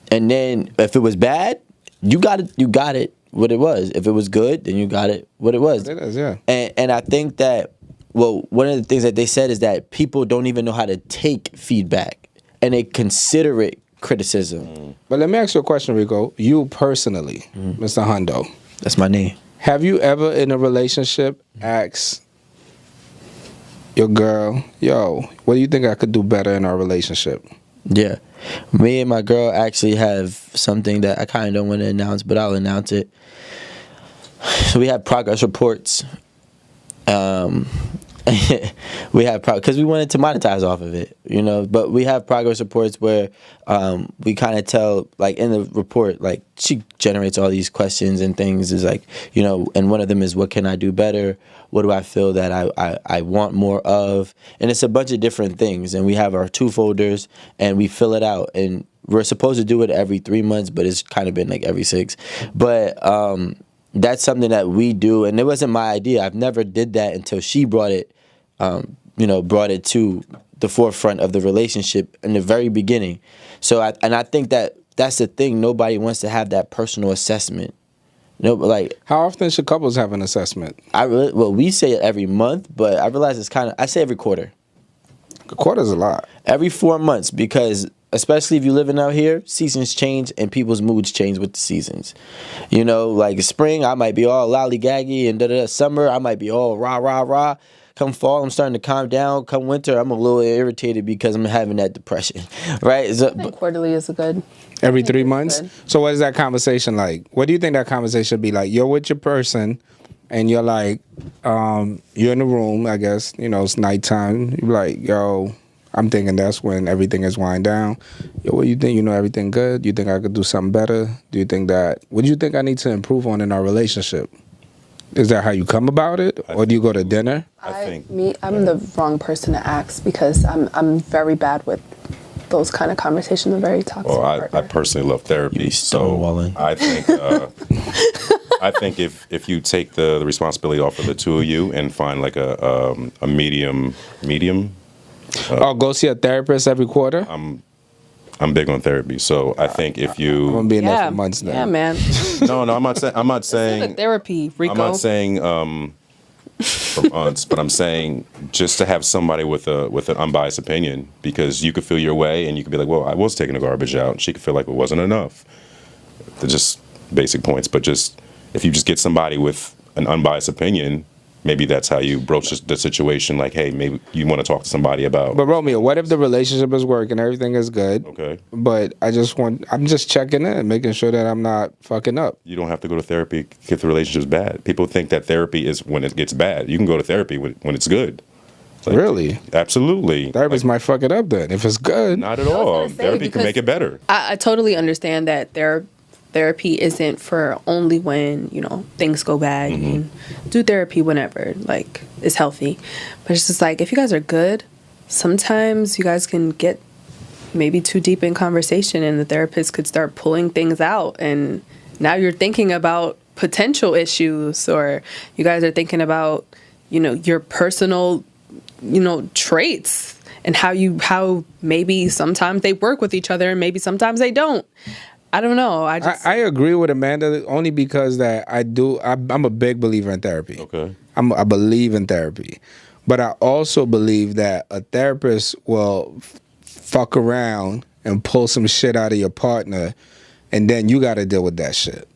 Speaker 1: And then if it was bad, you got it what it was. If it was good, then you got it what it was.
Speaker 4: It is, yeah.
Speaker 1: And I think that, well, one of the things that they said is that people don't even know how to take feedback, and they consider it criticism.
Speaker 4: But let me ask you a question, Rico. You personally, Mr. Hundo,
Speaker 1: That's my name.
Speaker 4: have you ever in a relationship asked your girl, yo, what do you think I could do better in our relationship?
Speaker 1: Yeah. Me and my girl actually have something that I kind of don't want to announce, but I'll announce it. So we have progress reports. We have because we wanted to monetize off of it, but we have progress reports where we kind of tell, like in the report, like she generates all these questions and things, is like, and one of them is, what can I do better? What do I feel that I want more of? And it's a bunch of different things, and we have our 2 folders and we fill it out, and we're supposed to do it every 3 months, but it's kind of been like every 6. But that's something that we do, and it wasn't my idea. I've never did that until she brought it to the forefront of the relationship in the very beginning. So I think that that's the thing. Nobody wants to have that personal assessment. Like,
Speaker 4: how often should couples have an assessment?
Speaker 1: We say it every month, but I realize I say every quarter.
Speaker 4: A quarter's a lot.
Speaker 1: Every 4 months, because especially if you're living out here, seasons change and people's moods change with the seasons. Like spring, I might be all lollygaggy, and da-da-da. Summer, I might be all rah, rah, rah. Come fall, I'm starting to calm down. Come winter, I'm a little irritated because I'm having that depression, right?
Speaker 2: I think quarterly is a good.
Speaker 4: Every 3 months? So what is that conversation like? What do you think that conversation should be like? You're with your person, and you're like, you're in the room, I guess, it's nighttime. You're like, yo, I'm thinking that's when everything is wind down. Yo, what do you think? Everything good? You think I could do something better? Do you think what do you think I need to improve on in our relationship? Is that how you come about it? Or do you go to dinner?
Speaker 2: I'm the wrong person to ask, because I'm very bad with those kind of conversations. I'm very toxic.
Speaker 3: Well, I personally love therapy.
Speaker 1: Stonewalling.
Speaker 3: So I think if you take the responsibility off of the 2 of you and find like a medium.
Speaker 4: Go see a therapist every quarter?
Speaker 3: I'm big on therapy, so I think if you,
Speaker 4: I'm gonna be in there for months now.
Speaker 2: Yeah, man.
Speaker 3: No, I'm not saying
Speaker 2: therapy, Rico.
Speaker 3: I'm not saying for months, but I'm saying just to have somebody with an unbiased opinion, because you could feel your way and you could be like, well, I was taking the garbage out. She could feel like it wasn't enough. They're just basic points, but just if you just get somebody with an unbiased opinion, maybe that's how you broach the situation. Like, hey, maybe you want to talk to somebody about.
Speaker 4: But Romeo, what if the relationship is working, everything is good?
Speaker 3: Okay.
Speaker 4: But I'm just checking in, making sure that I'm not fucking up.
Speaker 3: You don't have to go to therapy if the relationship's bad. People think that therapy is when it gets bad. You can go to therapy when it's good. Like,
Speaker 4: really?
Speaker 3: Absolutely.
Speaker 4: Therapist might fuck it up then if it's good.
Speaker 3: Not at all. Therapy can make it better.
Speaker 2: I totally understand that therapy isn't for only when things go bad.
Speaker 3: Mm-hmm.
Speaker 2: You can do therapy whenever, like, it's healthy. But it's just like, if you guys are good, sometimes you guys can get maybe too deep in conversation, and the therapist could start pulling things out, and now you're thinking about potential issues, or you guys are thinking about your personal traits, and how maybe sometimes they work with each other and maybe sometimes they don't. I don't know.
Speaker 4: I agree with Amanda only because that I'm a big believer in therapy.
Speaker 3: Okay.
Speaker 4: I believe in therapy. But I also believe that a therapist will fuck around and pull some shit out of your partner, and then you got to deal with that shit.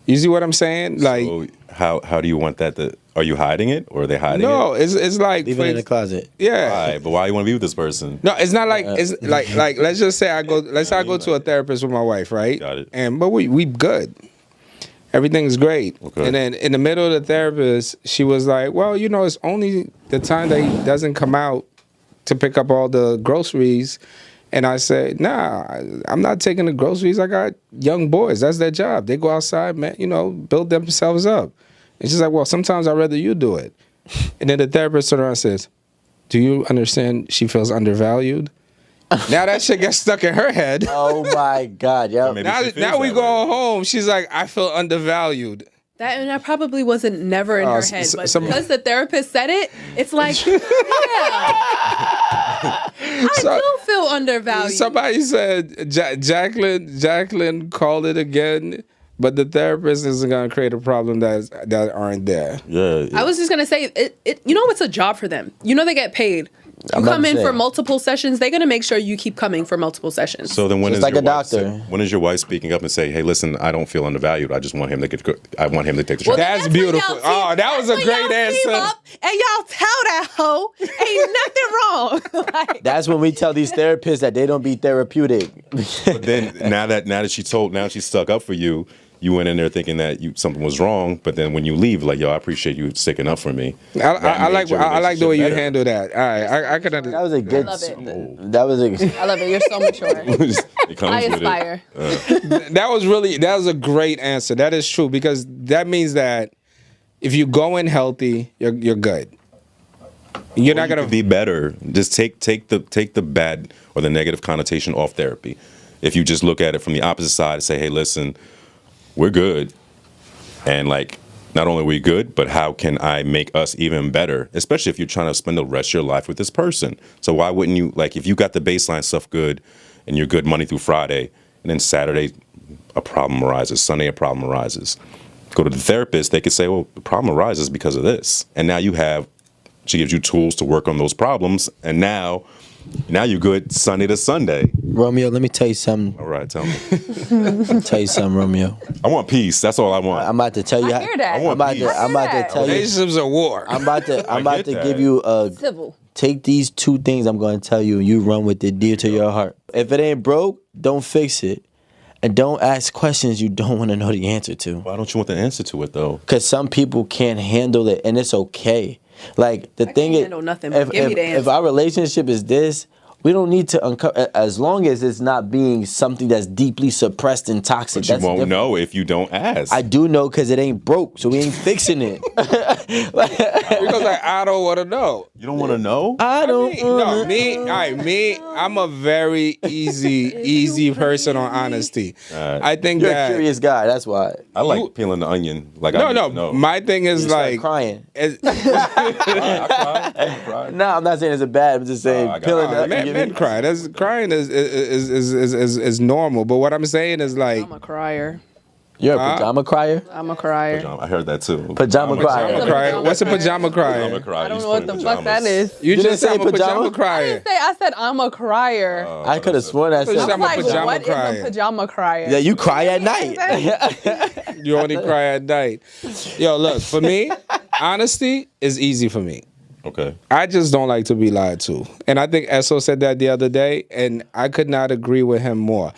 Speaker 4: You see what I'm saying? Like,
Speaker 3: so how do you want that are you hiding it, or are they hiding it?
Speaker 4: No, it's like
Speaker 1: Leave it in the closet.
Speaker 4: Yeah.
Speaker 3: Why? But why you want to be with this person?
Speaker 4: No, it's not like it's like let's just say I go to a therapist with my wife, right?
Speaker 3: Got it.
Speaker 4: But we good. Everything's great.
Speaker 3: Okay.
Speaker 4: And then in the middle of the therapist, she was like, well, it's only the time that he doesn't come out to pick up all the groceries. And I said, nah, I'm not taking the groceries. I got young boys. That's their job. They go outside, man, build themselves up. And she's like, well, sometimes I'd rather you do it. And then the therapist turned around and says, do you understand she feels undervalued? Now that shit gets stuck in her head.
Speaker 1: Oh my God, yeah.
Speaker 3: Maybe
Speaker 4: Now,
Speaker 3: she feels
Speaker 4: now we
Speaker 3: that
Speaker 4: going
Speaker 3: way.
Speaker 4: home. She's like, I feel undervalued.
Speaker 2: That probably wasn't never in her head, but because the therapist said it, it's like, yeah, I do feel undervalued.
Speaker 4: Somebody said Jacqueline called it again, but the therapist isn't gonna create a problem that aren't there.
Speaker 3: Yeah.
Speaker 2: I was just gonna say, it's a job for them. They get paid. You
Speaker 1: I'm about
Speaker 2: come
Speaker 1: to
Speaker 2: in
Speaker 1: say.
Speaker 2: for multiple sessions, they're gonna make sure you keep coming for multiple sessions.
Speaker 3: So then when
Speaker 1: Just
Speaker 3: is
Speaker 1: like
Speaker 3: your
Speaker 1: a
Speaker 3: wife
Speaker 1: doctor.
Speaker 3: when is your wife speaking up and say, "Hey, listen, I don't feel undervalued. I just want him to take the
Speaker 2: Well,
Speaker 3: shot."
Speaker 4: That's
Speaker 2: when
Speaker 4: beautiful.
Speaker 2: y'all
Speaker 4: Oh, that was a
Speaker 2: when
Speaker 4: great
Speaker 2: y'all team
Speaker 4: answer.
Speaker 2: up and y'all tell that hoe, ain't nothing wrong. Like,
Speaker 1: That's when we tell these therapists that they don't be therapeutic.
Speaker 3: But then now that she's stuck up for you, you went in there thinking that something was wrong. But then when you leave, like, yo, I appreciate you sticking up for me.
Speaker 4: I like the way you
Speaker 3: better.
Speaker 4: handle that. All right, I could
Speaker 1: That
Speaker 4: understand.
Speaker 1: was a good.
Speaker 2: love it.
Speaker 1: That was a.
Speaker 2: I love it. You're so mature.
Speaker 3: It comes
Speaker 2: I
Speaker 3: with
Speaker 2: aspire.
Speaker 4: That was a great answer. That is true because that means that if you go in healthy, you're good. You're not gonna
Speaker 3: be better. Just take the bad or the negative connotation off therapy. If you just look at it from the opposite side and say, hey, listen, we're good. And like, not only are we good, but how can I make us even better? Especially if you're trying to spend the rest of your life with this person. So why wouldn't you, like, if you got the baseline stuff good and you're good Monday through Friday, and then Saturday a problem arises, Sunday a problem arises. Go to the therapist, they could say, well, the problem arises because of this. And now she gives you tools to work on those problems. And now you're good Sunday to Sunday.
Speaker 1: Romeo, let me tell you something.
Speaker 3: All right, tell me.
Speaker 1: Tell you something, Romeo.
Speaker 3: I want peace. That's all I want.
Speaker 1: I'm about to tell you.
Speaker 2: I hear that.
Speaker 3: I want peace.
Speaker 1: I'm about to tell you.
Speaker 4: relationships are war.
Speaker 1: I'm about
Speaker 3: get
Speaker 1: to
Speaker 3: that.
Speaker 1: give you a.
Speaker 2: Civil.
Speaker 1: Take these two things I'm going to tell you, and you run with it dear to your heart. If it ain't broke, don't fix it, and don't ask questions you don't want to know the answer to.
Speaker 3: Why don't you want the answer to it though?
Speaker 1: Because some people can't handle it, and it's okay. Like the thing
Speaker 2: can't
Speaker 1: is,
Speaker 2: handle nothing, but give me the
Speaker 1: if
Speaker 2: answer.
Speaker 1: our relationship is this, we don't need to uncover. As long as it's not being something that's deeply suppressed and toxic.
Speaker 3: But you
Speaker 1: that's
Speaker 3: won't
Speaker 1: different.
Speaker 3: know if you don't ask.
Speaker 1: I do know because it ain't broke, so we ain't fixing it.
Speaker 4: Because like, I don't want to know.
Speaker 3: You don't want to know?
Speaker 1: I don't.
Speaker 4: No, me. I'm a very easy person on honesty. I think
Speaker 1: You're
Speaker 4: that
Speaker 1: a curious guy. That's why.
Speaker 3: I like peeling the onion. Like I
Speaker 4: no.
Speaker 3: need to know.
Speaker 4: My thing is
Speaker 1: You start
Speaker 4: like
Speaker 1: crying.
Speaker 3: I cry.
Speaker 1: No, I'm not saying it's a bad. I'm just saying
Speaker 3: I got
Speaker 1: peeling
Speaker 3: it.
Speaker 1: up.
Speaker 4: men cry. Crying is normal. But what I'm saying is like
Speaker 2: I'm a crier.
Speaker 1: You're a pajama crier.
Speaker 2: I'm a crier.
Speaker 3: I heard that too.
Speaker 1: Pajama crier.
Speaker 4: pajama cry. What's a pajama cry?
Speaker 2: I don't know what the fuck that is.
Speaker 4: You
Speaker 1: didn't
Speaker 4: just
Speaker 1: say
Speaker 4: said I'm a
Speaker 1: pajama?
Speaker 4: pajama crier.
Speaker 2: I said I'm a crier.
Speaker 1: I could have sworn I said.
Speaker 4: I'm a
Speaker 2: Like,
Speaker 4: pajama
Speaker 2: what is
Speaker 4: crier.
Speaker 2: a pajama crier?
Speaker 1: Yeah, you cry at night.
Speaker 4: You only cry at night. Yo, look, for me, honesty is easy for me.
Speaker 3: Okay.
Speaker 4: I just don't like to be lied to. And I think Esso said that the other day, and I could not agree with him more.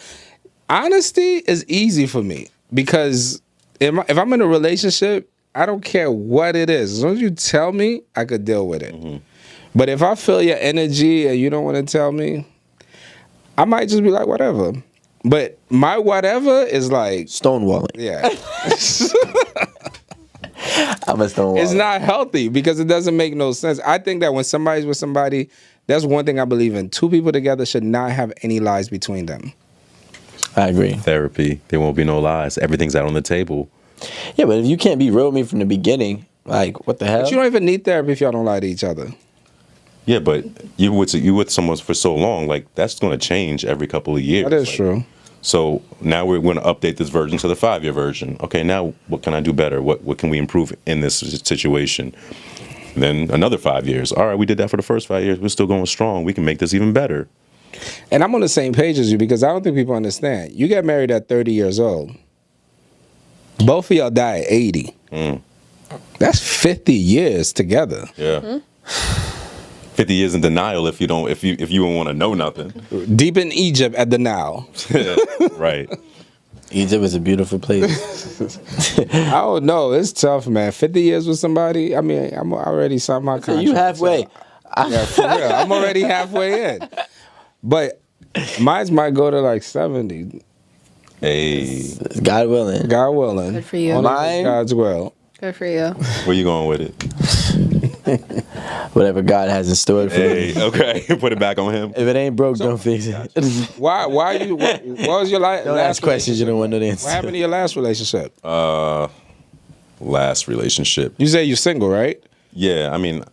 Speaker 4: Honesty is easy for me because if I'm in a relationship, I don't care what it is. As long as you tell me, I could deal with it. Mm-hmm. But if I feel your energy and you don't want to tell me, I might just be like, whatever. But my whatever is like,
Speaker 1: Stonewalling.
Speaker 4: yeah.
Speaker 1: I'm a stonewall.
Speaker 4: It's not healthy because it doesn't make no sense. I think that when somebody's with somebody, that's one thing I believe in. Two people together should not have any lies between them.
Speaker 1: I agree.
Speaker 3: Therapy. There won't be no lies. Everything's out on the table.
Speaker 1: Yeah, but if you can't be real with me from the beginning, like what the hell?
Speaker 4: But you don't even need therapy if y'all don't lie to each other.
Speaker 3: Yeah, but you with someone for so long, like that's going to change every couple of years.
Speaker 4: That is
Speaker 3: Like,
Speaker 4: true.
Speaker 3: So now we're going to update this version to the 5-year version. Okay, now what can I do better? What can we improve in this situation? Then another 5 years. All right, we did that for the first 5 years. We're still going strong. We can make this even better.
Speaker 4: And I'm on the same page as you because I don't think people understand. You get married at 30 years old. Both of y'all die at 80. That's 50 years together.
Speaker 3: Yeah. 50 years in denial if you don't want to know nothing.
Speaker 4: Deep in Egypt at the Nile.
Speaker 3: Right.
Speaker 1: Egypt is a beautiful place.
Speaker 4: I don't know. It's tough, man. 50 years with somebody. I mean, I'm already signed my contract.
Speaker 1: You halfway.
Speaker 4: Yeah, for real. I'm already halfway in. But mine might go to like 70.
Speaker 3: Hey,
Speaker 1: God willing.
Speaker 4: God willing.
Speaker 2: Good for you.
Speaker 4: Only
Speaker 1: Mine-
Speaker 4: God's will.
Speaker 2: Good for you.
Speaker 3: where you going with it?
Speaker 1: Whatever God has in store for me.
Speaker 3: Hey, okay, put it back on him.
Speaker 1: If it ain't broke, don't fix it.
Speaker 4: Why you? What was your last?
Speaker 1: Don't ask questions you don't want to know the answer.
Speaker 4: What happened to your last relationship?
Speaker 3: Last relationship.
Speaker 4: You say you're single, right?
Speaker 3: Yeah, I mean,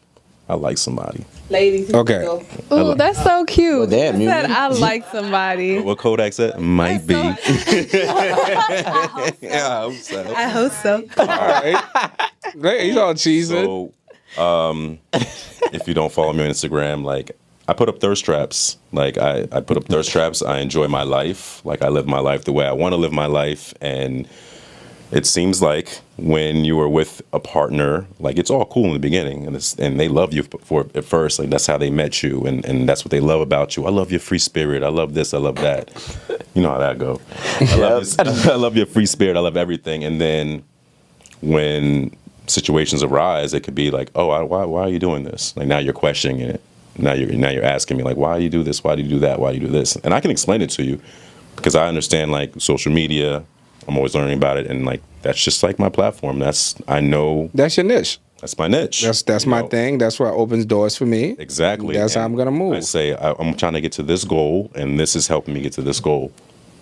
Speaker 3: I like somebody.
Speaker 2: Ladies.
Speaker 4: Okay.
Speaker 2: Ooh, that's so cute.
Speaker 1: Well, damn,
Speaker 2: He
Speaker 1: you-
Speaker 2: said, I like somebody.
Speaker 3: What Kodak said? Might be.
Speaker 2: so-
Speaker 3: Yeah, I hope so.
Speaker 2: I hope so.
Speaker 4: All right. Hey, he's all cheesing.
Speaker 3: So, if you don't follow me on Instagram, like I put up thirst traps. Like I put up thirst traps. I enjoy my life. Like I live my life the way I want to live my life. And it seems like when you are with a partner, like it's all cool in the beginning, and they love you for at first. Like that's how they met you, and that's what they love about you. I love your free spirit. I love this. I love that. You know how that go. I love your free spirit. I love everything. And then when situations arise, it could be like, oh, why are you doing this? Like now you're questioning it. Now you're asking me like, why do you do this? Why do you do that? Why do you do this? And I can explain it to you because I understand like social media. I'm always learning about it, and like that's just like my platform. I know
Speaker 4: That's your niche.
Speaker 3: that's my niche.
Speaker 4: That's my thing. That's what opens doors for me.
Speaker 3: Exactly.
Speaker 4: That's how
Speaker 3: And
Speaker 4: I'm gonna move.
Speaker 3: I say I'm trying to get to this goal, and this is helping me get to this goal.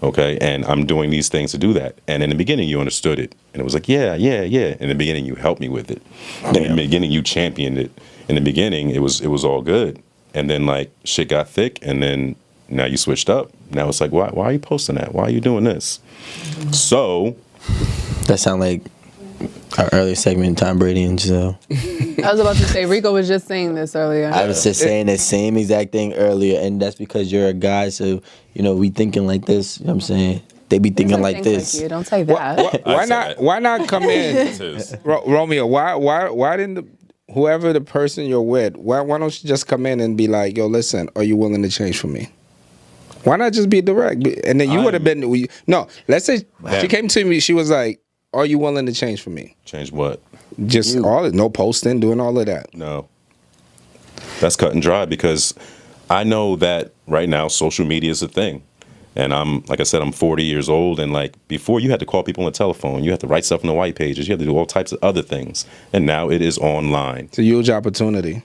Speaker 3: Okay, and I'm doing these things to do that. And in the beginning, you understood it, and it was like, yeah. In the beginning, you helped me with it. In the beginning, you championed it. In the beginning, it was all good. And then like shit got thick, and then now you switched up. Now it's like, why are you posting that? Why are you doing this? So
Speaker 1: That sound like our earlier segment, Tom Brady and Giselle.
Speaker 2: I was about to say, Rico was just saying this earlier.
Speaker 1: I was just saying the same exact thing earlier, and that's because you're a guy, so, we thinking like this, you know what I'm saying? They be thinking like this.
Speaker 2: You don't say that.
Speaker 4: Why not come in, Romeo? Why didn't whoever the person you're with, why don't you just come in and be like, yo, listen, are you willing to change for me? Why not just be direct? And then you would have been, no, let's say she came to me, she was like, are you willing to change for me?
Speaker 3: change what?
Speaker 4: Just no posting, doing all of that.
Speaker 3: No. That's cut and dry because I know that right now social media is a thing. And like I said, I'm 40 years old, and like before you had to call people on the telephone, you had to write stuff in the white pages, you had to do all types of other things. And now it is online.
Speaker 4: It's a huge opportunity.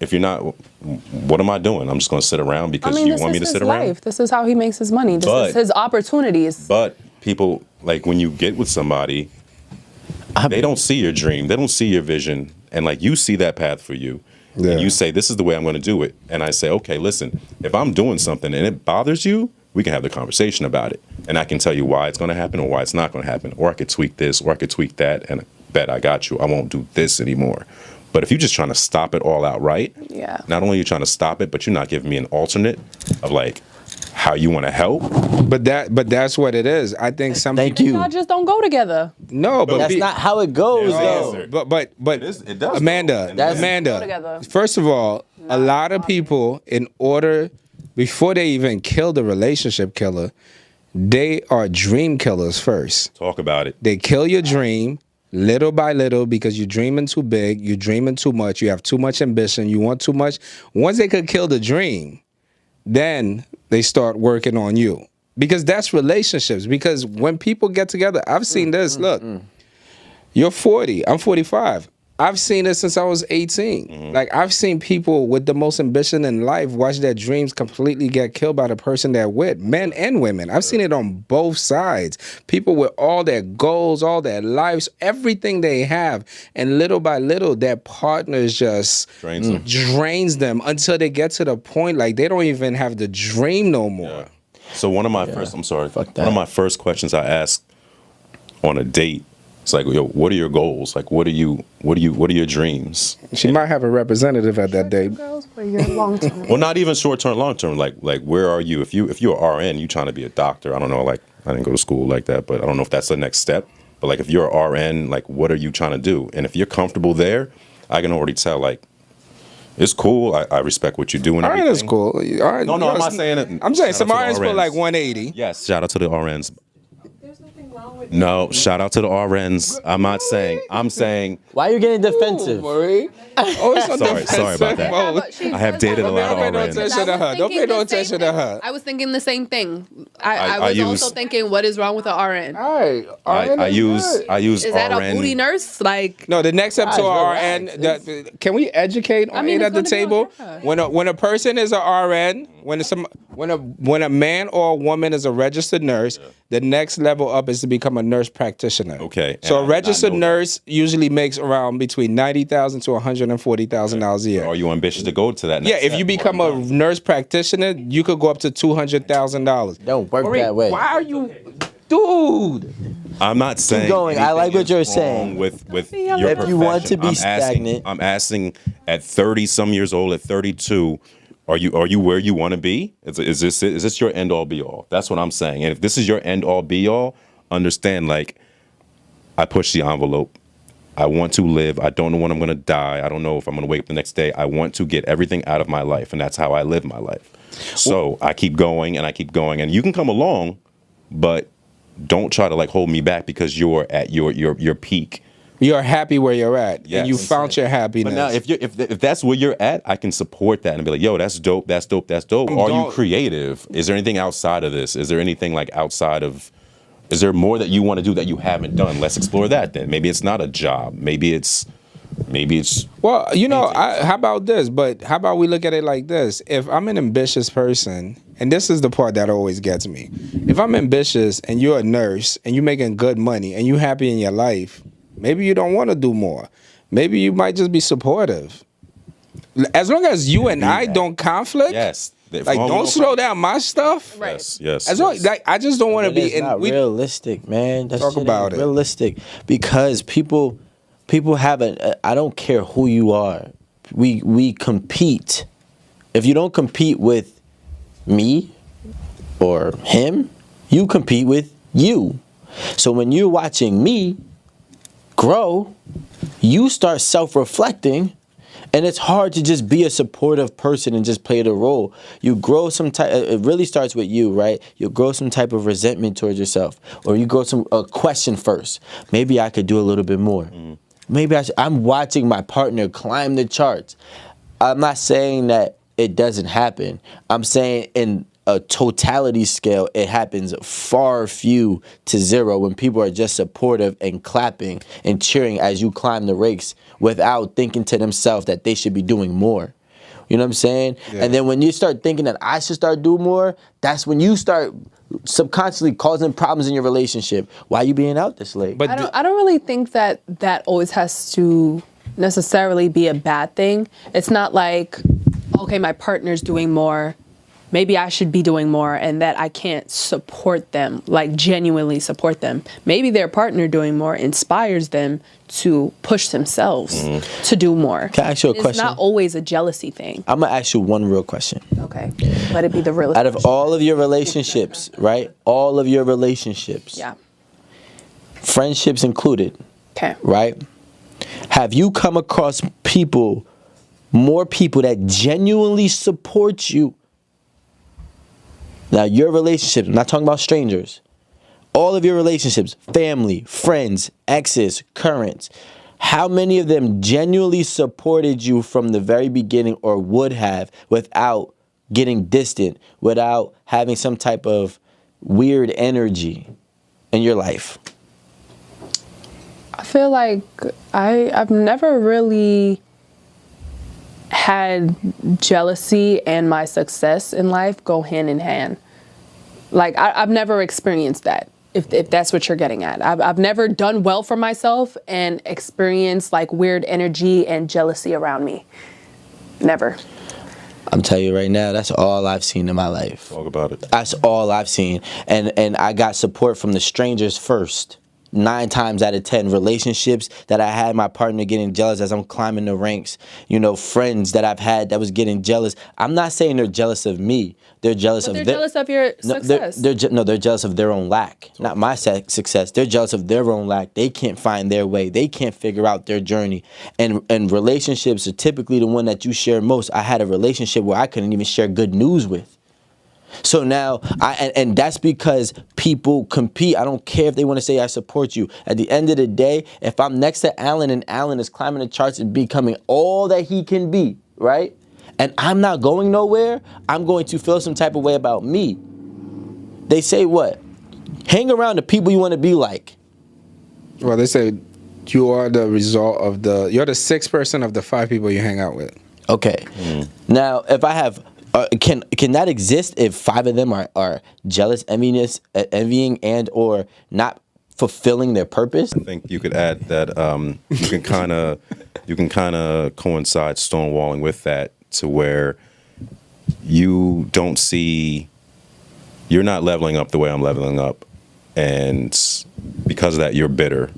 Speaker 3: If you're not, what am I doing? I'm just going to sit around because you want me to sit around?
Speaker 2: Life. This is how he makes his money. This is his opportunities.
Speaker 3: But people, like when you get with somebody, they don't see your dream. They don't see your vision. And like you see that path for you. Yeah. And you say, this is the way I'm going to do it. And I say, okay, listen, if I'm doing something and it bothers you, we can have the conversation about it. And I can tell you why it's going to happen or why it's not going to happen. Or I could tweak this or I could tweak that. And bet I got you. I won't do this anymore. But if you're just trying to stop it all outright, not only are you trying to stop it, but you're not giving me an alternate of like how you want to help.
Speaker 4: But that's what it is. I think some people
Speaker 2: Y'all just don't go together.
Speaker 4: No, but
Speaker 1: That's not how it goes, though.
Speaker 4: But
Speaker 3: it does.
Speaker 4: Amanda, first of all, a lot of people, before they even kill the relationship killer, they are dream killers first.
Speaker 3: Talk about it.
Speaker 4: They kill your dream little by little because you're dreaming too big, you're dreaming too much, you have too much ambition, you want too much. Once they could kill the dream, then they start working on you. Because that's relationships. Because when people get together, I've seen this. Look, you're 40, I'm 45. I've seen this since I was 18. Like, I've seen people with the most ambition in life watch their dreams completely get killed by the person they're with, men and women. I've seen it on both sides. People with all their goals, all their lives, everything they have. And little by little, their partners just drains them until they get to the point, like, they don't even have the dream no more.
Speaker 3: Yeah. So one of my first questions I ask on a date, it's like, yo, what are your goals? Like, what are your dreams?
Speaker 4: She might have a representative at that date.
Speaker 3: Well, not even short term, long term. Like where are you? If you're RN, you trying to be a doctor. I don't know. Like, I didn't go to school like that, but I don't know if that's the next step. But like, if you're a RN, like, what are you trying to do? And if you're comfortable there, I can already tell. Like, it's cool. I respect what you do and everything.
Speaker 4: RN is cool.
Speaker 3: No, I'm not saying it.
Speaker 4: I'm saying some RNs put like 180.
Speaker 3: Yes, shout out to the RNs. No, shout out to the RNs. I'm not saying. I'm saying.
Speaker 1: Why are you getting defensive?
Speaker 4: Marie. Oh, it's
Speaker 3: Sorry about that. I have dated a lot of
Speaker 4: Don't pay no
Speaker 3: RNs.
Speaker 4: attention to her. Don't pay no attention to her.
Speaker 2: I was thinking the same thing. I
Speaker 3: I
Speaker 2: was also
Speaker 3: use-
Speaker 2: thinking, what is wrong with an RN?
Speaker 4: All right.
Speaker 3: I use
Speaker 2: Is that
Speaker 3: RN.
Speaker 2: a booty nurse? Like,
Speaker 4: No, the next episode
Speaker 1: Guys,
Speaker 4: RN.
Speaker 1: relax.
Speaker 4: Can we educate on
Speaker 2: mean,
Speaker 4: eight
Speaker 2: it's
Speaker 4: at the
Speaker 2: gonna be on
Speaker 4: table?
Speaker 2: camera.
Speaker 4: When a person is a RN, when a man or a woman is a registered nurse, the next level up is to become a nurse practitioner.
Speaker 3: Okay,
Speaker 4: So
Speaker 3: and I
Speaker 4: a
Speaker 3: did not
Speaker 4: registered
Speaker 3: know that.
Speaker 4: nurse usually makes around between $90,000 to $140,000 a year.
Speaker 3: Are you ambitious to go to that?
Speaker 4: Yeah,
Speaker 3: Next
Speaker 4: if
Speaker 3: step?
Speaker 4: you become a nurse practitioner, you could go up to $200,000.
Speaker 1: Don't work that way.
Speaker 4: Why are you, dude?
Speaker 3: I'm not saying.
Speaker 1: going. I like
Speaker 3: anything
Speaker 1: what you're
Speaker 3: is wrong
Speaker 1: saying.
Speaker 3: with
Speaker 2: If
Speaker 3: your
Speaker 1: you want to
Speaker 3: profession.
Speaker 1: be
Speaker 3: I'm asking-
Speaker 1: stagnant-
Speaker 3: I'm asking at 30 some years old, at 32, are you where you want to be? Is this your end all be all? That's what I'm saying. And if this is your end all be all, understand, like, I push the envelope. I want to live. I don't know when I'm going to die. I don't know if I'm going to wake up the next day. I want to get everything out of my life, and that's how I live my life. So I keep going and I keep going, and you can come along, but don't try to like hold me back because you're at your peak.
Speaker 4: You're happy where you're at,
Speaker 3: Yes.
Speaker 4: and you found your happiness.
Speaker 3: But now, if that's where you're at, I can support that and be like, yo, that's dope, that's dope, that's dope. Are you
Speaker 4: Don't-
Speaker 3: creative? Is there anything outside of this? Is there anything like outside of? Is there more that you want to do that you haven't done? Let's explore that then. Maybe it's not a job. Maybe it's.
Speaker 4: Well, how about this? But how about we look at it like this? If I'm an ambitious person, and this is the part that always gets me. If I'm ambitious and you're a nurse and you're making good money and you're happy in your life, maybe you don't want to do more. Maybe you might just be supportive. As long as you and I don't conflict,
Speaker 3: Yes.
Speaker 4: like don't slow down my stuff.
Speaker 3: Yes. Yes.
Speaker 4: As long, like I just don't want to
Speaker 1: It
Speaker 4: be
Speaker 1: is
Speaker 4: in.
Speaker 1: not realistic, man. That
Speaker 4: Talk
Speaker 1: shit
Speaker 4: about
Speaker 1: ain't
Speaker 4: it.
Speaker 1: realistic because people have I don't care who you are. We compete. If you don't compete with me or him, you compete with you. So when you're watching me grow, you start self-reflecting. And it's hard to just be a supportive person and just play the role. You grow some type. It really starts with you, right? You grow some type of resentment towards yourself, or you grow a question first. Maybe I could do a little bit more. Maybe I'm watching my partner climb the charts. I'm not saying that it doesn't happen. I'm saying in a totality scale, it happens far few to zero when people are just supportive and clapping and cheering as you climb the ranks without thinking to themselves that they should be doing more. You know what I'm saying?
Speaker 4: Yeah.
Speaker 1: And then when you start thinking that I should start doing more, that's when you start subconsciously causing problems in your relationship. Why you being out this late?
Speaker 4: But
Speaker 2: I don't really think that always has to necessarily be a bad thing. It's not like, okay, my partner's doing more, maybe I should be doing more, and that I can't support them, like genuinely support them. Maybe their partner doing more inspires them to push themselves to do more.
Speaker 1: Can I ask you a
Speaker 2: It's
Speaker 1: question?
Speaker 2: not always a jealousy thing.
Speaker 1: I'm going to ask you one real question.
Speaker 2: Okay, let it be the real.
Speaker 1: Out of all of your relationships, right? All of your relationships,
Speaker 2: Yeah.
Speaker 1: friendships included,
Speaker 2: Okay.
Speaker 1: right? Have you come across more people that genuinely support you? Now, your relationships, I'm not talking about strangers. All of your relationships, family, friends, exes, currents, how many of them genuinely supported you from the very beginning or would have without getting distant, without having some type of weird energy in your life?
Speaker 2: I feel like I've never really had jealousy and my success in life go hand in hand. Like I've never experienced that. If that's what you're getting at, I've never done well for myself and experienced like weird energy and jealousy around me. Never.
Speaker 1: I'm telling you right now, that's all I've seen in my life.
Speaker 3: Talk about it.
Speaker 1: That's all I've seen. And I got support from the strangers first. 9 times out of 10 relationships that I had my partner getting jealous as I'm climbing the ranks. You know, friends that I've had that was getting jealous. I'm not saying they're jealous of me. They're jealous
Speaker 2: But
Speaker 1: of
Speaker 2: they're jealous of your success.
Speaker 1: They're jealous of their own lack, not my success. They're jealous of their own lack. They can't find their way. They can't figure out their journey. And relationships are typically the one that you share most. I had a relationship where I couldn't even share good news with. So now, and that's because people compete. I don't care if they want to say I support you. At the end of the day, if I'm next to Alan and Alan is climbing the charts and becoming all that he can be, right? And I'm not going nowhere, I'm going to feel some type of way about me. They say what? Hang around the people you want to be like.
Speaker 4: Well, they say you are the result of you're the sixth person of the 5 people you hang out with.
Speaker 1: Okay. Now, if I have, can that exist if 5 of them are jealous, envying, and or not fulfilling their purpose?
Speaker 3: I think you could add that you can kind of coincide stonewalling with that, to where you don't see, you're not leveling up the way I'm leveling up, and because of that you're bitter,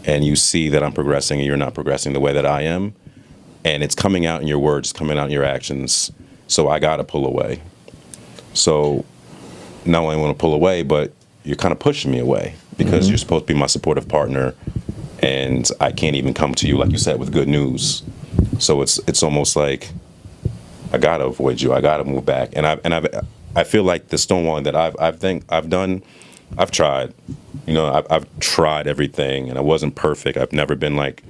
Speaker 3: and you see that I'm progressing and you're not progressing the way that I am, and it's coming out in your words, coming out in your actions. So I gotta pull away. So not only want to pull away, but you're kind of pushing me away, because you're supposed to be my supportive partner, and I can't even come to you, like you said, with good news. So it's almost like I gotta avoid you. I gotta move back. And I feel like the stonewalling that I've tried. You know, I've tried everything, and I wasn't perfect. I've never been like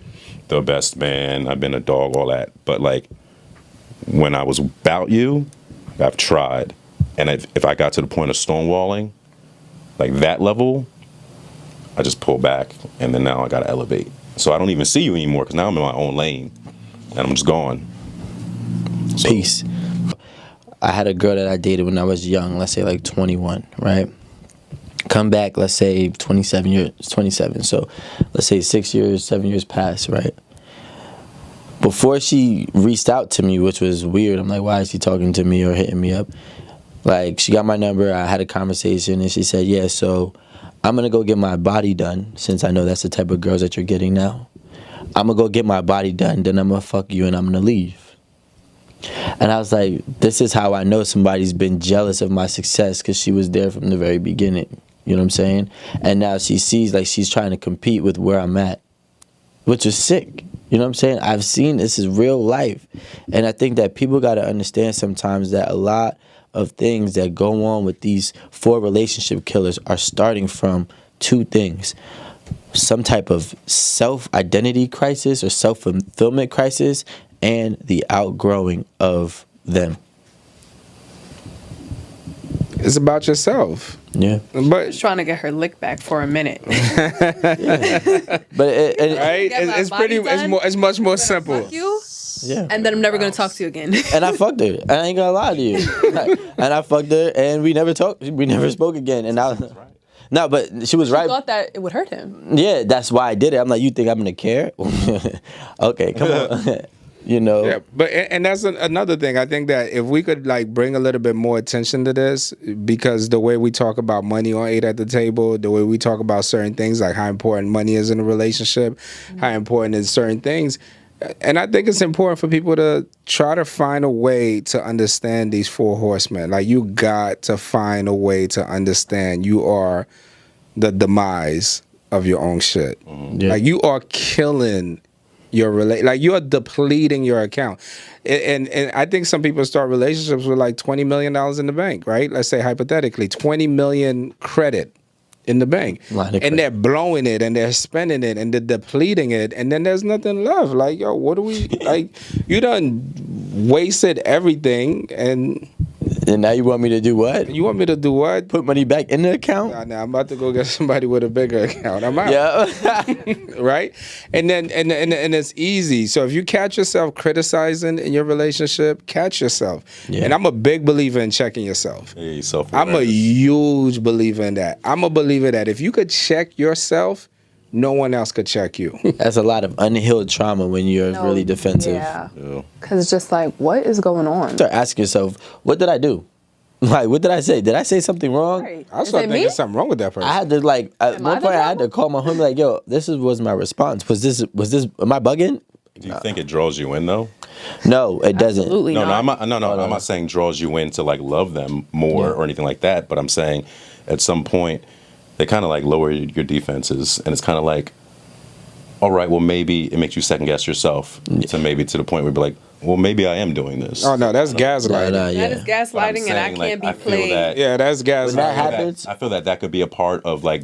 Speaker 3: the best man. I've been a dog, all that. But like when I was about you, I've tried. And if I got to the point of stonewalling, like that level, I just pull back, and then now I gotta elevate. So I don't even see you anymore, because now I'm in my own lane, and I'm just gone. So,
Speaker 1: Peace. I had a girl that I dated when I was young, let's say like 21, right? Come back, let's say 27. So let's say 7 years passed, right? Before she reached out to me, which was weird, I'm like, why is she talking to me or hitting me up? Like, she got my number, I had a conversation, and she said, yeah, so I'm gonna go get my body done, since I know that's the type of girls that you're getting now. I'm gonna go get my body done, then I'm gonna fuck you and I'm gonna leave. And I was like, this is how I know somebody's been jealous of my success, because she was there from the very beginning. You know what I'm saying? And now she sees like she's trying to compete with where I'm at, which is sick. You know what I'm saying? I've seen this is real life. And I think that people got to understand sometimes that a lot of things that go on with these 4 relationship killers are starting from 2 things. Some type of self-identity crisis or self-fulfillment crisis, and the outgrowing of them.
Speaker 4: It's about yourself.
Speaker 1: Yeah.
Speaker 4: But
Speaker 2: Just trying to get her lick back for a minute.
Speaker 1: But it,
Speaker 4: right,
Speaker 2: Get my
Speaker 4: it's
Speaker 2: body
Speaker 4: pretty.
Speaker 2: done.
Speaker 4: It's much more simple.
Speaker 2: Fuck you,
Speaker 1: yeah.
Speaker 2: and then I'm never gonna talk to you again.
Speaker 1: And I fucked her. I ain't gonna lie to you. And I fucked her, and we never talked. We never spoke again. And no, but she was right.
Speaker 2: I thought that it would hurt him.
Speaker 1: Yeah, that's why I did it. I'm like, you think I'm gonna care? Okay, come on. You know.
Speaker 4: Yeah, but and that's another thing. I think that if we could like bring a little bit more attention to this, because the way we talk about money on 8 at the table, the way we talk about certain things, like how important money is in a relationship, how important is certain things. And I think it's important for people to try to find a way to understand these 4 horsemen. Like, you got to find a way to understand you are the demise of your own shit.
Speaker 1: Yeah.
Speaker 4: Like, you are killing your like you are depleting your account. And I think some people start relationships with like $20 million in the bank, right? Let's say hypothetically, 20 million credit in the bank, and they're blowing it and they're spending it and they're depleting it, and then there's nothing left. Like, yo, what do we like? You done wasted everything, and
Speaker 1: now you want me to do what?
Speaker 4: You want me to do what?
Speaker 1: Put money back in the account?
Speaker 4: Nah, I'm about to go get somebody with a bigger account. I'm out.
Speaker 1: Yeah.
Speaker 4: Right? And then and it's easy. So if you catch yourself criticizing in your relationship, catch yourself.
Speaker 1: Yeah.
Speaker 4: And I'm a big believer in checking yourself.
Speaker 3: Yeah,
Speaker 4: I'm a huge believer in that. I'm a believer that if you could check yourself, no one else could check you.
Speaker 1: That's a lot of unhealed trauma when you're really defensive.
Speaker 2: Yeah. Because it's just like, what is going on?
Speaker 1: Start asking yourself, what did I do? Like, what did I say? Did I say something wrong?
Speaker 2: Right.
Speaker 4: I start thinking something wrong with that person.
Speaker 1: I had to like at one point I had to call my homie like, yo, was my response. Was this am I bugging?
Speaker 3: Do you think it draws you in though?
Speaker 1: No, it doesn't.
Speaker 2: Absolutely
Speaker 3: No,
Speaker 2: not.
Speaker 3: I'm not saying draws you in to like love them more or anything like that, but I'm saying at some point they kind of like lower your defenses, and it's kind of like, all right, well, maybe it makes you second guess yourself to maybe to the point where you're like, well, maybe I am doing this.
Speaker 4: Oh no, that's gaslighting.
Speaker 2: That is
Speaker 3: But I'm
Speaker 2: gaslighting, and I
Speaker 3: saying, like,
Speaker 2: can't be
Speaker 3: I feel
Speaker 2: played.
Speaker 3: that-
Speaker 4: Yeah, that's gaslighting.
Speaker 1: When that happens,
Speaker 3: I feel that could be a part of like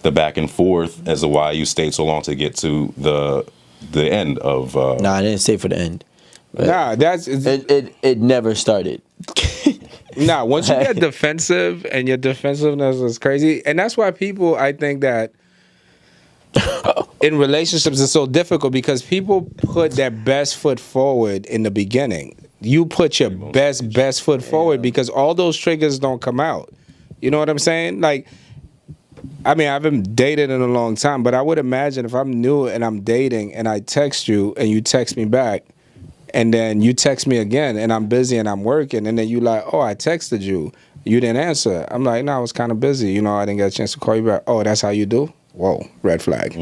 Speaker 3: the back and forth as to why you stayed so long to get to the end of.
Speaker 1: no, I didn't stay for the end.
Speaker 4: Nah, that's
Speaker 1: It never started.
Speaker 4: nah. Once you get defensive and your defensiveness is crazy, and that's why people, I think that in relationships it's so difficult because people put their best foot forward in the beginning. You put your best foot forward because all those triggers don't come out. You know what I'm saying? Like, I mean, I haven't dated in a long time, but I would imagine if I'm new and I'm dating and I text you and you text me back, and then you text me again and I'm busy and I'm working, and then you like, oh, I texted you, you didn't answer. I'm like, no, I was kind of busy. You know, I didn't get a chance to call you back. Oh, that's how you do? Whoa, red flag.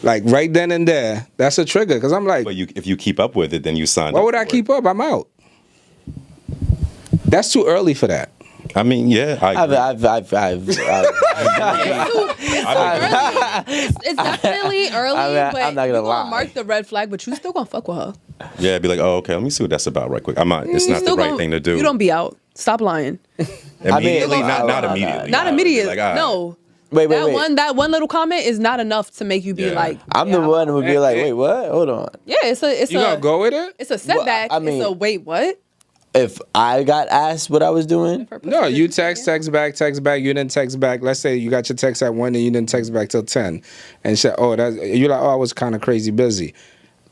Speaker 4: Like right then and there, that's a trigger. Because I'm like,
Speaker 3: But if you keep up with it, then you sign.
Speaker 4: why
Speaker 3: up
Speaker 4: would I
Speaker 3: for
Speaker 4: keep up? I'm out. That's too early for that.
Speaker 3: it. I mean, yeah, I agree.
Speaker 2: It's definitely early,
Speaker 1: I mean,
Speaker 2: but
Speaker 1: I'm not gonna
Speaker 2: you
Speaker 1: lie.
Speaker 2: mark the red flag, but you still gonna fuck with her.
Speaker 3: Yeah, be like, oh, okay, let me see what that's about right quick. I'm not. It's
Speaker 2: You
Speaker 3: not the
Speaker 2: still
Speaker 3: right
Speaker 2: gonna-
Speaker 3: thing to do.
Speaker 2: You don't be out. Stop lying.
Speaker 3: Immediately, not
Speaker 1: no,
Speaker 3: immediately.
Speaker 2: Not
Speaker 3: I would be
Speaker 2: immediate.
Speaker 3: like, all right.
Speaker 2: No.
Speaker 1: Wait.
Speaker 2: That one little comment is not enough to make you be
Speaker 3: Yeah.
Speaker 2: like.
Speaker 1: I'm
Speaker 2: yeah,
Speaker 1: the one who would be like, wait, what? Hold on.
Speaker 2: Yeah, it's
Speaker 4: You
Speaker 2: a
Speaker 4: gonna go with it?
Speaker 2: it's a setback.
Speaker 1: Well, I mean-
Speaker 2: it's a wait, what?
Speaker 1: If I got asked what I was doing,
Speaker 4: No, you text back. You didn't text back. Let's say you got your text at 1 and you didn't text back till 10. And said, oh, you're like, oh, I was kind of crazy busy.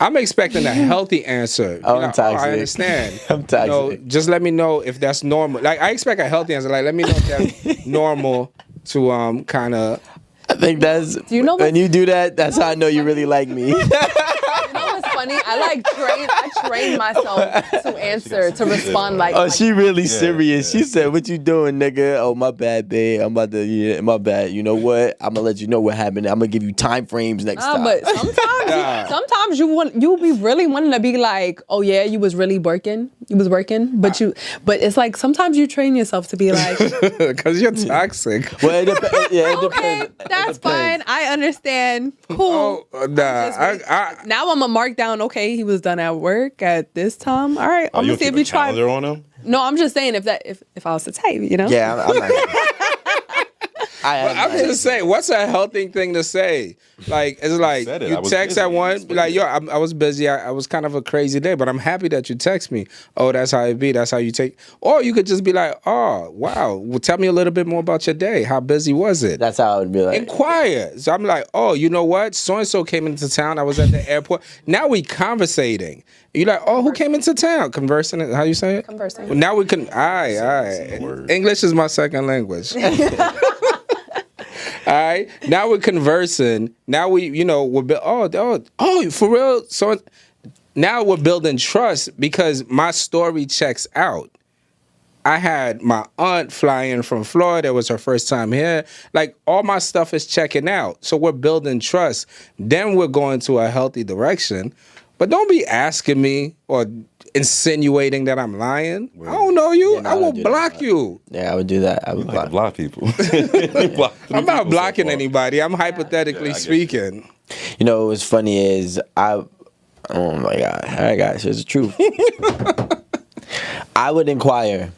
Speaker 4: I'm expecting a healthy answer.
Speaker 1: I'm
Speaker 4: You're like,
Speaker 1: toxic.
Speaker 4: I understand.
Speaker 1: I'm toxic.
Speaker 4: You know, just let me know if that's normal. Like, I expect a healthy answer. Like, let me know if that's normal to kind of.
Speaker 1: I think that's.
Speaker 2: Do you know
Speaker 1: when
Speaker 2: what's-
Speaker 1: you do that? That's how I know you really like me.
Speaker 2: You know what's funny? I trained myself to answer, to respond like.
Speaker 1: Oh,
Speaker 2: like
Speaker 1: she really serious. She said, "What you doing, nigga? Oh, my bad, babe. I'm about to. Yeah, my bad. You know what? I'm gonna let you know what happened. I'm gonna give you time frames next time."
Speaker 2: But sometimes you'll be really wanting to be like, oh yeah, you was working, but it's like sometimes you train yourself to be like,
Speaker 4: Because you're toxic.
Speaker 1: Well, it depends. Yeah, it
Speaker 2: okay,
Speaker 1: depends.
Speaker 2: that's fine, I understand, cool.
Speaker 4: Oh, nah.
Speaker 2: Now I'm gonna mark down. Okay, he was done at work at this time. All right, I'm
Speaker 3: you
Speaker 2: gonna see
Speaker 3: keep
Speaker 2: if you
Speaker 3: a calendar
Speaker 2: try.
Speaker 3: on them.
Speaker 2: No, I'm just saying if I was to type, you know.
Speaker 1: Yeah, I'm not.
Speaker 4: I'm just saying, what's a healthy thing to say? Like, it's like
Speaker 3: said it.
Speaker 4: you
Speaker 3: I was
Speaker 4: text
Speaker 3: busy.
Speaker 4: at one,
Speaker 3: You
Speaker 4: be like, yo, I was busy. I was kind of a crazy day, but I'm happy that you text me. Oh, that's how it be. That's how you take. Or you could just be like, oh, wow. Well, tell me a little bit more about your day. How busy was it?
Speaker 1: That's how I would be like.
Speaker 4: Inquire. So I'm like, oh, you know what? So-and-so came into town. I was at the airport. Now we conversating. You're like, oh, who came into town? Conversing. How you say it?
Speaker 2: Conversing.
Speaker 4: Well, now we can. All right.
Speaker 3: word.
Speaker 4: English is my second language. All right. Now we're conversing. Now we're for real. So now we're building trust because my story checks out. I had my aunt fly in from Florida. It was her first time here. Like, all my stuff is checking out. So we're building trust. Then we're going to a healthy direction. But don't be asking me or insinuating that I'm lying. I don't know you.
Speaker 1: Yeah, no,
Speaker 4: I will
Speaker 1: don't do that.
Speaker 4: block you.
Speaker 1: Yeah, I would do that. I would
Speaker 3: Like to
Speaker 1: block.
Speaker 3: block people. Block three
Speaker 4: I'm not
Speaker 3: people so
Speaker 4: blocking
Speaker 3: far.
Speaker 4: anybody. I'm hypothetically
Speaker 3: Yeah, I get
Speaker 4: speaking.
Speaker 1: You know what's funny is oh my God. All right, guys, here's the truth. I would inquire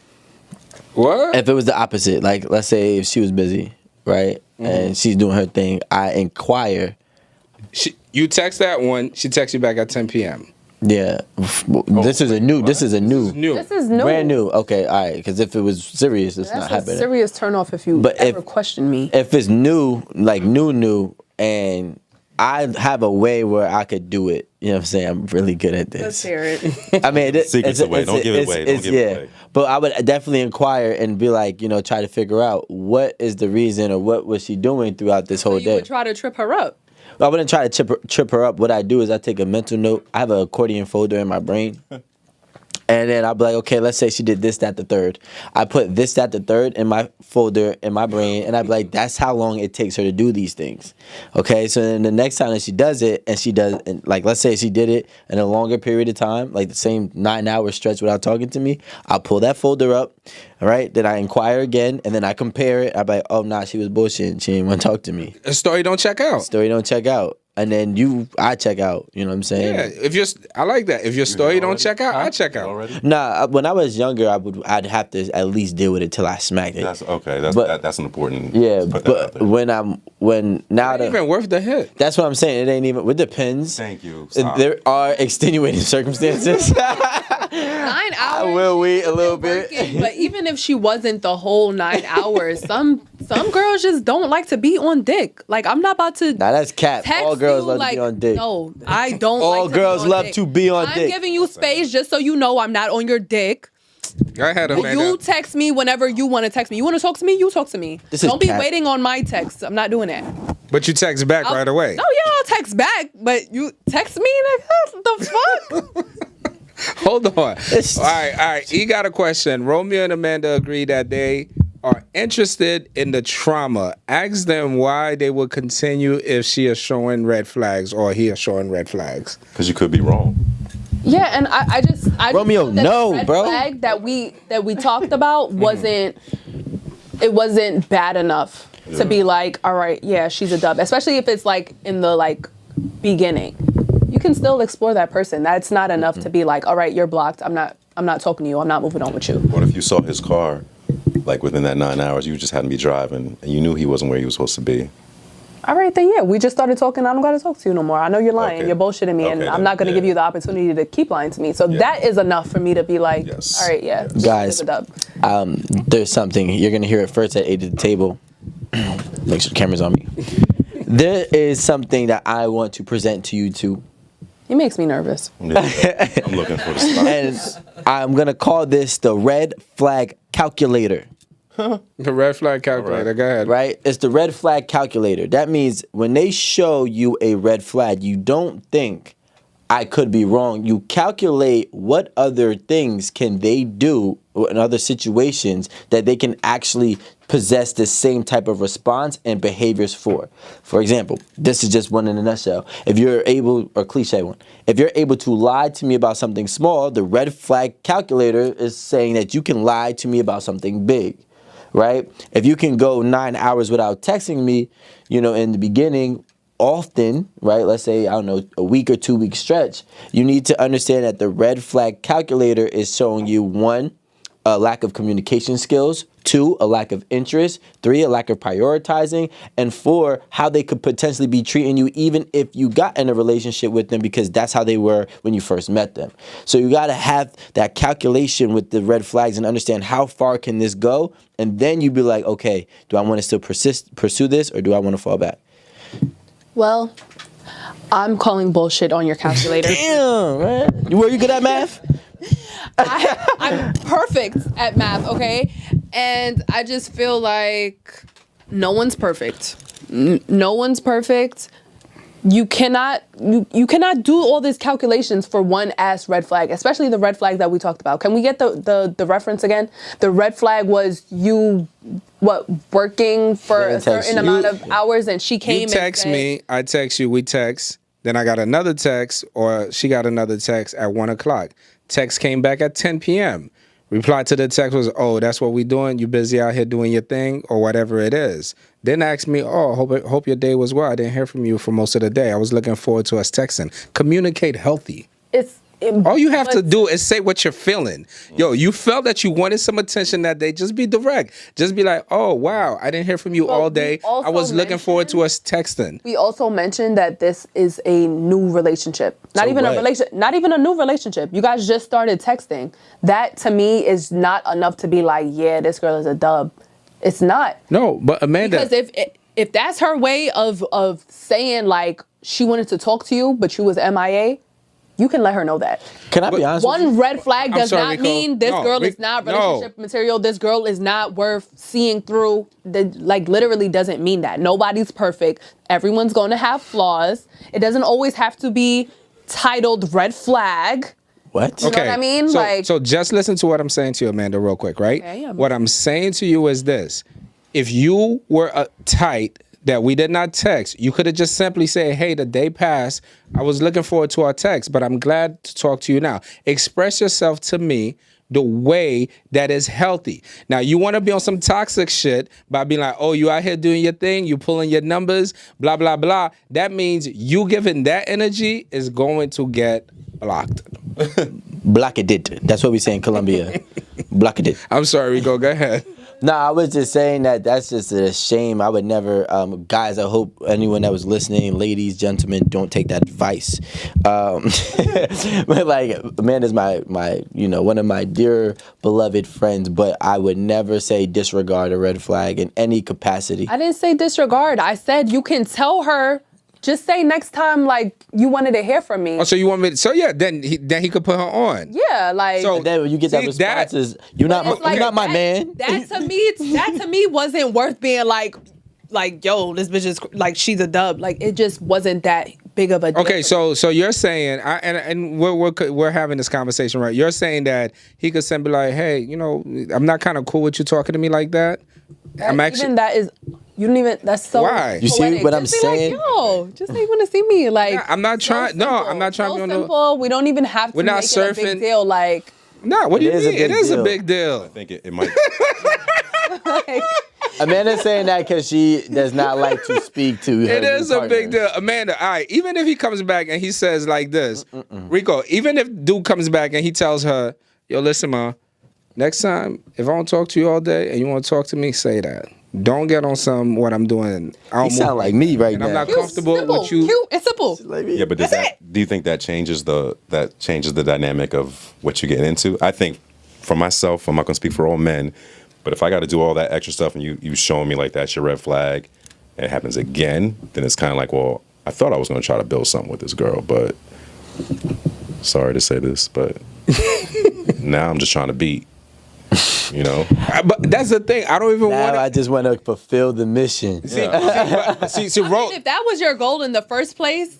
Speaker 4: What?
Speaker 1: if it was the opposite. Like, let's say if she was busy, right, and she's doing her thing. I inquire.
Speaker 4: You text that one. She texts you back at 10 p.m.
Speaker 1: Yeah, this is a new.
Speaker 2: This is new.
Speaker 1: Brand new. Okay, all right. Because if it was serious, it's not
Speaker 2: That's a
Speaker 1: happening.
Speaker 2: serious turnoff if you
Speaker 1: But
Speaker 2: ever question me.
Speaker 1: If it's new, like new, and I have a way where I could do it. You know what I'm saying? I'm really good at this.
Speaker 2: Let's hear it.
Speaker 1: I mean,
Speaker 3: Secrets away. Don't give it away. Don't give it away.
Speaker 1: But I would definitely inquire and be like, try to figure out what is the reason or what was she doing throughout this whole
Speaker 2: You
Speaker 1: day.
Speaker 2: would try to trip her up.
Speaker 1: I wouldn't try to trip her up. What I do is I take a mental note. I have an accordion folder in my brain. And then I'll be like, okay, let's say she did this, that, the third. I put this, that, the third in my folder in my brain, and I'd be like, that's how long it takes her to do these things. Okay, so then the next time that she does it, and like, let's say she did it in a longer period of time, like the same 9-hour stretch without talking to me, I'll pull that folder up, all right? Then I inquire again, and then I compare it. I'll be like, oh, nah, she was bullshitting. She didn't want to talk to me.
Speaker 4: A story don't check out.
Speaker 1: Story don't check out. and then I check out. You know what I'm saying?
Speaker 4: Yeah, I like that. If your story don't check out, I check out.
Speaker 3: Already?
Speaker 1: Nah, when I was younger, I'd have to at least deal with it till I smacked it.
Speaker 3: That's okay. That's an important.
Speaker 1: Yeah,
Speaker 3: put that out
Speaker 1: but
Speaker 3: there.
Speaker 1: when now
Speaker 4: It ain't even worth the hit.
Speaker 1: that's what I'm saying. It ain't even. It depends.
Speaker 3: Thank you. Stop.
Speaker 1: There are extenuating circumstances.
Speaker 2: 9 hours.
Speaker 1: I will wait a little bit.
Speaker 2: working, but even if she wasn't the whole 9 hours, some girls just don't like to be on dick. Like, I'm not about to.
Speaker 1: Nah, that's cap.
Speaker 2: text
Speaker 1: All girls
Speaker 2: you,
Speaker 1: love
Speaker 2: like,
Speaker 1: to be on dick.
Speaker 2: No, I don't.
Speaker 1: All
Speaker 2: like
Speaker 1: girls
Speaker 2: to be on
Speaker 1: love
Speaker 2: dick.
Speaker 1: to be on
Speaker 2: I'm
Speaker 1: dick.
Speaker 2: giving you space just so you know I'm not on your dick.
Speaker 4: Go ahead, Amanda.
Speaker 2: You text me whenever you want to text me. You want to talk to me? You talk to me.
Speaker 1: This is
Speaker 2: Don't be
Speaker 1: cap.
Speaker 2: waiting on my text. I'm not doing that.
Speaker 4: But you text back right away.
Speaker 2: No, yeah, I'll text back, but you text me, nigga? The fuck?
Speaker 4: Hold on. All right. He got a question. Romeo and Amanda agree that they are interested in the trauma. Ask them why they would continue if she is showing red flags or he is showing red flags.
Speaker 3: Because you could be wrong.
Speaker 2: Yeah, and I just
Speaker 1: Romeo,
Speaker 2: feel that
Speaker 1: no,
Speaker 2: the red
Speaker 1: bro.
Speaker 2: flag that we talked about wasn't bad enough to be like, all right, yeah, she's a dub. Especially if it's like in the like beginning, you can still explore that person. That's not enough to be like, all right, you're blocked. I'm not talking to you. I'm not moving on with you.
Speaker 3: What if you saw his car, like within that 9 hours, you just had to be driving, and you knew he wasn't where he was supposed to be?
Speaker 2: All right, then yeah, we just started talking. I don't got to talk to you no more. I know you're lying.
Speaker 3: Okay.
Speaker 2: You're bullshitting me, and
Speaker 3: Okay,
Speaker 2: I'm not going to
Speaker 3: then,
Speaker 2: give you the opportunity to keep lying to me. So that is enough for me to be like,
Speaker 3: Yes.
Speaker 2: all right, yeah,
Speaker 3: Yes.
Speaker 1: Guys,
Speaker 2: she's a dub.
Speaker 1: there's something you're gonna hear it first at 8 at the table. Make sure the camera's on me. There is something that I want to present to you two,
Speaker 2: He makes me nervous.
Speaker 3: I'm looking for the spot.
Speaker 1: and I'm gonna call this the red flag calculator.
Speaker 4: The red flag calculator.
Speaker 3: Right.
Speaker 4: Go ahead.
Speaker 1: Right? It's the red flag calculator. That means when they show you a red flag, you don't think I could be wrong. You calculate what other things can they do in other situations that they can actually possess the same type of response and behaviors for. For example, this is just one in a nutshell. If you're able, or cliche one, if you're able to lie to me about something small, the red flag calculator is saying that you can lie to me about something big. Right? If you can go 9 hours without texting me, in the beginning, often, right? Let's say, I don't know, a week or 2 week stretch, you need to understand that the red flag calculator is showing you 1, a lack of communication skills, 2, a lack of interest, 3, a lack of prioritizing, and 4, how they could potentially be treating you even if you got in a relationship with them because that's how they were when you first met them. So you got to have that calculation with the red flags and understand how far can this go, and then you be like, okay, do I want to still pursue this, or do I want to fall back?
Speaker 2: Well, I'm calling bullshit on your calculator.
Speaker 1: Damn, man. Were you good at math?
Speaker 2: I'm perfect at math, okay? And I just feel like no one's perfect. No one's perfect. You cannot do all these calculations for one ass red flag, especially the red flag that we talked about. Can we get the reference again? The red flag was you working for a certain amount of hours, and she came.
Speaker 4: You text me, I text you, we text. Then I got another text, or she got another text at 1 o'clock. Text came back at 10 p.m. Reply to the text was, oh, that's what we doing? You busy out here doing your thing, or whatever it is. Then ask me, oh, hope your day was well. I didn't hear from you for most of the day. I was looking forward to us texting. Communicate healthy. All you have to do is say what you're feeling. Yo, you felt that you wanted some attention that day. Just be direct. Just be like, oh, wow, I didn't hear from you all day. I was looking forward to us texting.
Speaker 2: We also mentioned that this is a new relationship. Not even a new relationship. You guys just started texting. That, to me, is not enough to be like, yeah, this girl is a dub. It's not.
Speaker 4: No, but Amanda.
Speaker 2: Because if that's her way of saying, like, she wanted to talk to you, but you was MIA, you can let her know that.
Speaker 1: Can I be honest with you?
Speaker 2: One red flag does not
Speaker 4: Rico.
Speaker 2: mean this girl is not relationship material. This girl is not worth seeing through. Literally doesn't mean that. Nobody's perfect. Everyone's going to have flaws. It doesn't always have to be titled red flag.
Speaker 1: What?
Speaker 2: You know what I mean?
Speaker 4: So just listen to what I'm saying to you, Amanda, real quick, right?
Speaker 2: Okay, yeah.
Speaker 4: What I'm saying to you is this. If you were tight that we did not text, you could have just simply said, hey, the day passed. I was looking forward to our text, but I'm glad to talk to you now. Express yourself to me the way that is healthy. Now, you want to be on some toxic shit by being like, oh, you out here doing your thing, you pulling your numbers, blah, blah, blah. That means you giving that energy is going to get blocked.
Speaker 1: Blocked it. That's what we say in Colombia. Blocked it.
Speaker 4: I'm sorry, Rico. Go ahead.
Speaker 1: No, I was just saying that's just a shame. I would never, guys. I hope anyone that was listening, ladies, gentlemen, don't take that advice. But like, Amanda's my one of my dear beloved friends. But I would never say disregard a red flag in any capacity.
Speaker 2: I didn't say disregard. I said you can tell her. Just say next time, like, you wanted to hear from me.
Speaker 4: Oh, so you want me to, so yeah, then he could put her on.
Speaker 2: Yeah, like.
Speaker 1: So then when you get that response is, you're not my man.
Speaker 2: That to me wasn't worth being like, yo, this bitch is, like, she's a dub. Like, it just wasn't that big of a deal.
Speaker 4: Okay, so you're saying, and we're having this conversation, right? You're saying that he could send, be like, hey, I'm not kind of cool with you talking to me like that. I'm actually.
Speaker 2: Even that is. You don't even. That's so.
Speaker 4: Why?
Speaker 1: You see what I'm saying?
Speaker 2: Like, yo, just say you want to see me. Like,
Speaker 4: I'm not trying. No, I'm not trying to be on
Speaker 2: simple. We don't even have to.
Speaker 4: We're not
Speaker 2: make
Speaker 4: surfing.
Speaker 2: It a big deal. Like.
Speaker 4: No, what do you mean? It is a big
Speaker 3: I
Speaker 4: deal.
Speaker 3: think it might.
Speaker 2: Like,
Speaker 1: Amanda's saying that because she does not like to speak to her.
Speaker 4: It is a big
Speaker 1: partners.
Speaker 4: deal, Amanda. All right, even if he comes back and he says like this, Rico. Even if dude comes back and he tells her, "Yo, listen, ma, next time if I don't talk to you all day and you want to talk to me, say that." Don't get on what I'm doing.
Speaker 1: You sound like me right
Speaker 4: and
Speaker 1: now.
Speaker 4: I'm not comfortable with you.
Speaker 2: Cute and simple.
Speaker 3: Yeah, but do you think that changes the dynamic of what you get into? I think for myself, I'm not gonna speak for all men, but if I got to do all that extra stuff and you showing me like that's your red flag, and it happens again, then it's kind of like, well, I thought I was gonna try to build something with this girl, but sorry to say this, but now I'm just trying to beat.
Speaker 4: But that's the thing. I don't even want.
Speaker 1: I just want to fulfill the mission.
Speaker 4: See,
Speaker 2: If that was your goal in the first place,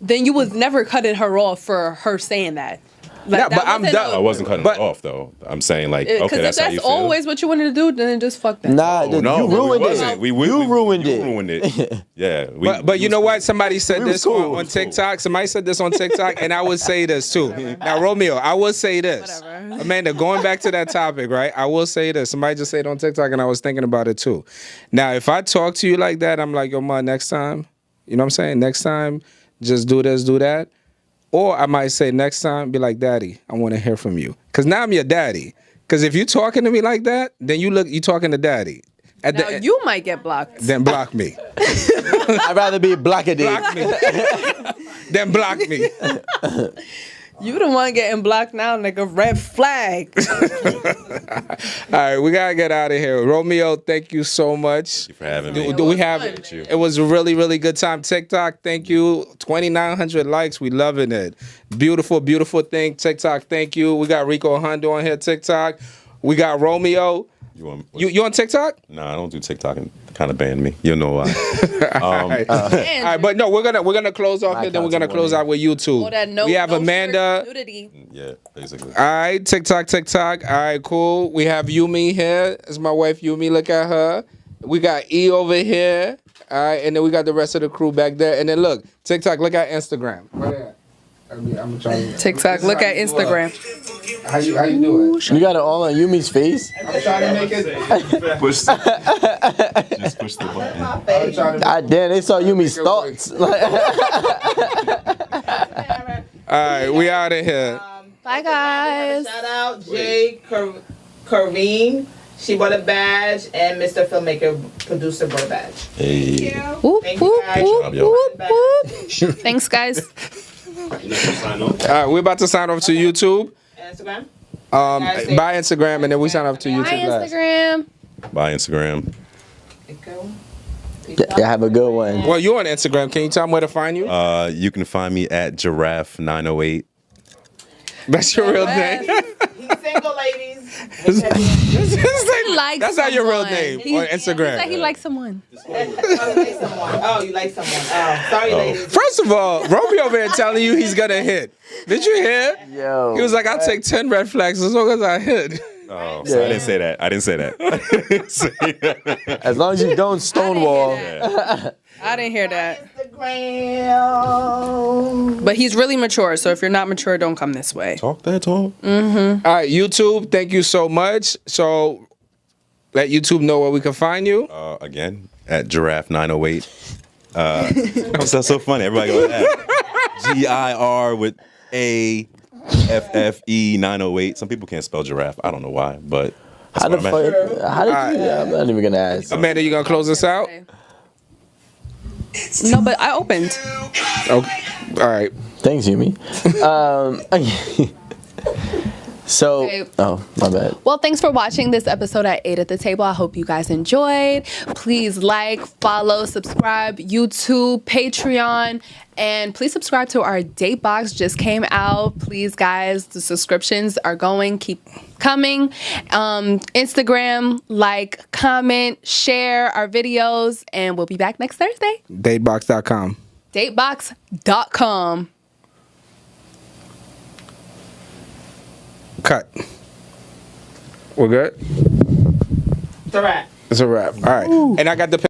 Speaker 2: then you was never cutting her off for her saying that. Like,
Speaker 4: Yeah, but I'm done.
Speaker 3: I wasn't cutting
Speaker 4: But-
Speaker 3: it off though. I'm saying like,
Speaker 2: Because
Speaker 3: okay,
Speaker 2: if
Speaker 3: that's how
Speaker 2: that's
Speaker 3: you feel.
Speaker 2: always what you wanted to do, then just fuck that.
Speaker 1: Nah,
Speaker 3: Oh, no,
Speaker 1: you ruined
Speaker 3: wasn't.
Speaker 1: it.
Speaker 3: We
Speaker 1: You ruined
Speaker 3: You
Speaker 1: it.
Speaker 3: ruined it. Yeah.
Speaker 4: But you know what? Somebody said
Speaker 1: We was
Speaker 4: this
Speaker 1: cool.
Speaker 4: on TikTok. Somebody said this on TikTok, and I would say this too. Now, Romeo, I will say this.
Speaker 2: Whatever.
Speaker 4: Amanda, going back to that topic, right? I will say this. Somebody just said it on TikTok, and I was thinking about it too. Now, if I talk to you like that, I'm like, yo, ma, next time, you know what I'm saying? Next time, just do this, do that. Or I might say next time, be like, Daddy, I want to hear from you. Because now I'm your daddy. Because if you're talking to me like that, then you talking to daddy.
Speaker 2: Now you might get blocked.
Speaker 4: Then block me.
Speaker 1: I'd rather be blockaded.
Speaker 4: Block me. Then block me.
Speaker 2: You the one getting blocked now, nigga. Red flag.
Speaker 4: All right, we gotta get out of here. Romeo, thank you so much.
Speaker 3: Thank you for having me.
Speaker 4: Do we have?
Speaker 3: Thank you.
Speaker 4: It was a really, really good time. TikTok, thank you. 2,900 likes. We loving it. Beautiful, beautiful thing. TikTok, thank you. We got Rico Hondo on here. TikTok. We got Romeo. You on TikTok?
Speaker 3: No, I don't do TikTok and kind of banned me. You know why?
Speaker 4: All right, but no, we're gonna close off here. Then we're gonna close out with YouTube. We have Amanda.
Speaker 3: Yeah, basically.
Speaker 4: All right, TikTok. All right, cool. We have Yumi here. It's my wife Yumi. Look at her. We got E over here. All right, and then we got the rest of the crew back there. And then look, TikTok. Look at Instagram. Right there. I'm trying.
Speaker 2: TikTok. Look at Instagram.
Speaker 4: How you do it?
Speaker 1: You got it all on Yumi's face?
Speaker 4: I'm trying to make it.
Speaker 3: Just push the button.
Speaker 1: God damn, they saw Yumi's thoughts.
Speaker 4: All right, we out of here.
Speaker 2: Bye, guys.
Speaker 5: Shout out Jay Kareen. She bought a badge, and Mr. Filmmaker Producer bought a badge.
Speaker 3: Hey.
Speaker 2: Whoop,
Speaker 5: Thank you,
Speaker 2: whoop,
Speaker 5: guys.
Speaker 2: whoop,
Speaker 3: Yo.
Speaker 2: whoop, whoop. Thanks, guys.
Speaker 4: All right, we're about to sign off to YouTube.
Speaker 5: Instagram.
Speaker 4: By Instagram, and then we sign off to YouTube.
Speaker 2: Bye,
Speaker 4: last.
Speaker 2: Instagram.
Speaker 3: Bye, Instagram.
Speaker 1: Yeah, have a good one.
Speaker 4: Well, you're on Instagram. Can you tell them where to find you?
Speaker 3: You can find me at Giraffe908.
Speaker 4: That's your real name.
Speaker 5: He's single, ladies.
Speaker 4: That's not your real name on
Speaker 2: He said
Speaker 4: Instagram.
Speaker 2: he likes someone.
Speaker 5: Oh, you like someone. Oh, sorry, ladies.
Speaker 4: First of all, Romeo over here telling you he's gonna hit. Did you hear?
Speaker 1: Yo.
Speaker 4: He was like, I'll take 10 red flags as long as I hit.
Speaker 3: Oh, so I didn't say that. I didn't say that.
Speaker 1: As long as you don't stonewall.
Speaker 2: I didn't hear that.
Speaker 5: Instagram.
Speaker 2: But he's really mature, so if you're not mature, don't come this way.
Speaker 3: Talk that talk.
Speaker 4: All right, YouTube, thank you so much. So let YouTube know where we can find you.
Speaker 3: Again, at Giraffe 908. What's that so funny? Everybody go at GIR with AFFE 908. Some people can't spell giraffe. I don't know why, but that's
Speaker 1: How
Speaker 3: what
Speaker 1: the
Speaker 3: I'm at.
Speaker 1: fuck? How did you? I'm not even gonna ask.
Speaker 4: Amanda, you gonna close us out?
Speaker 2: No, but I opened.
Speaker 4: Okay. All right.
Speaker 1: Thanks, Yumi. So,
Speaker 2: Okay.
Speaker 1: oh, my bad.
Speaker 2: Well, thanks for watching this episode at 8 at the Table. I hope you guys enjoyed. Please like, follow, subscribe, YouTube, Patreon, and please subscribe to our date box. Just came out. Please, guys, the subscriptions are going. Keep coming. Instagram, like, comment, share our videos, and we'll be back next Thursday.
Speaker 4: Datebox.com.
Speaker 2: Datebox.com.
Speaker 4: Cut. We're good?
Speaker 5: It's a wrap.
Speaker 4: It's a wrap. All right. And I got the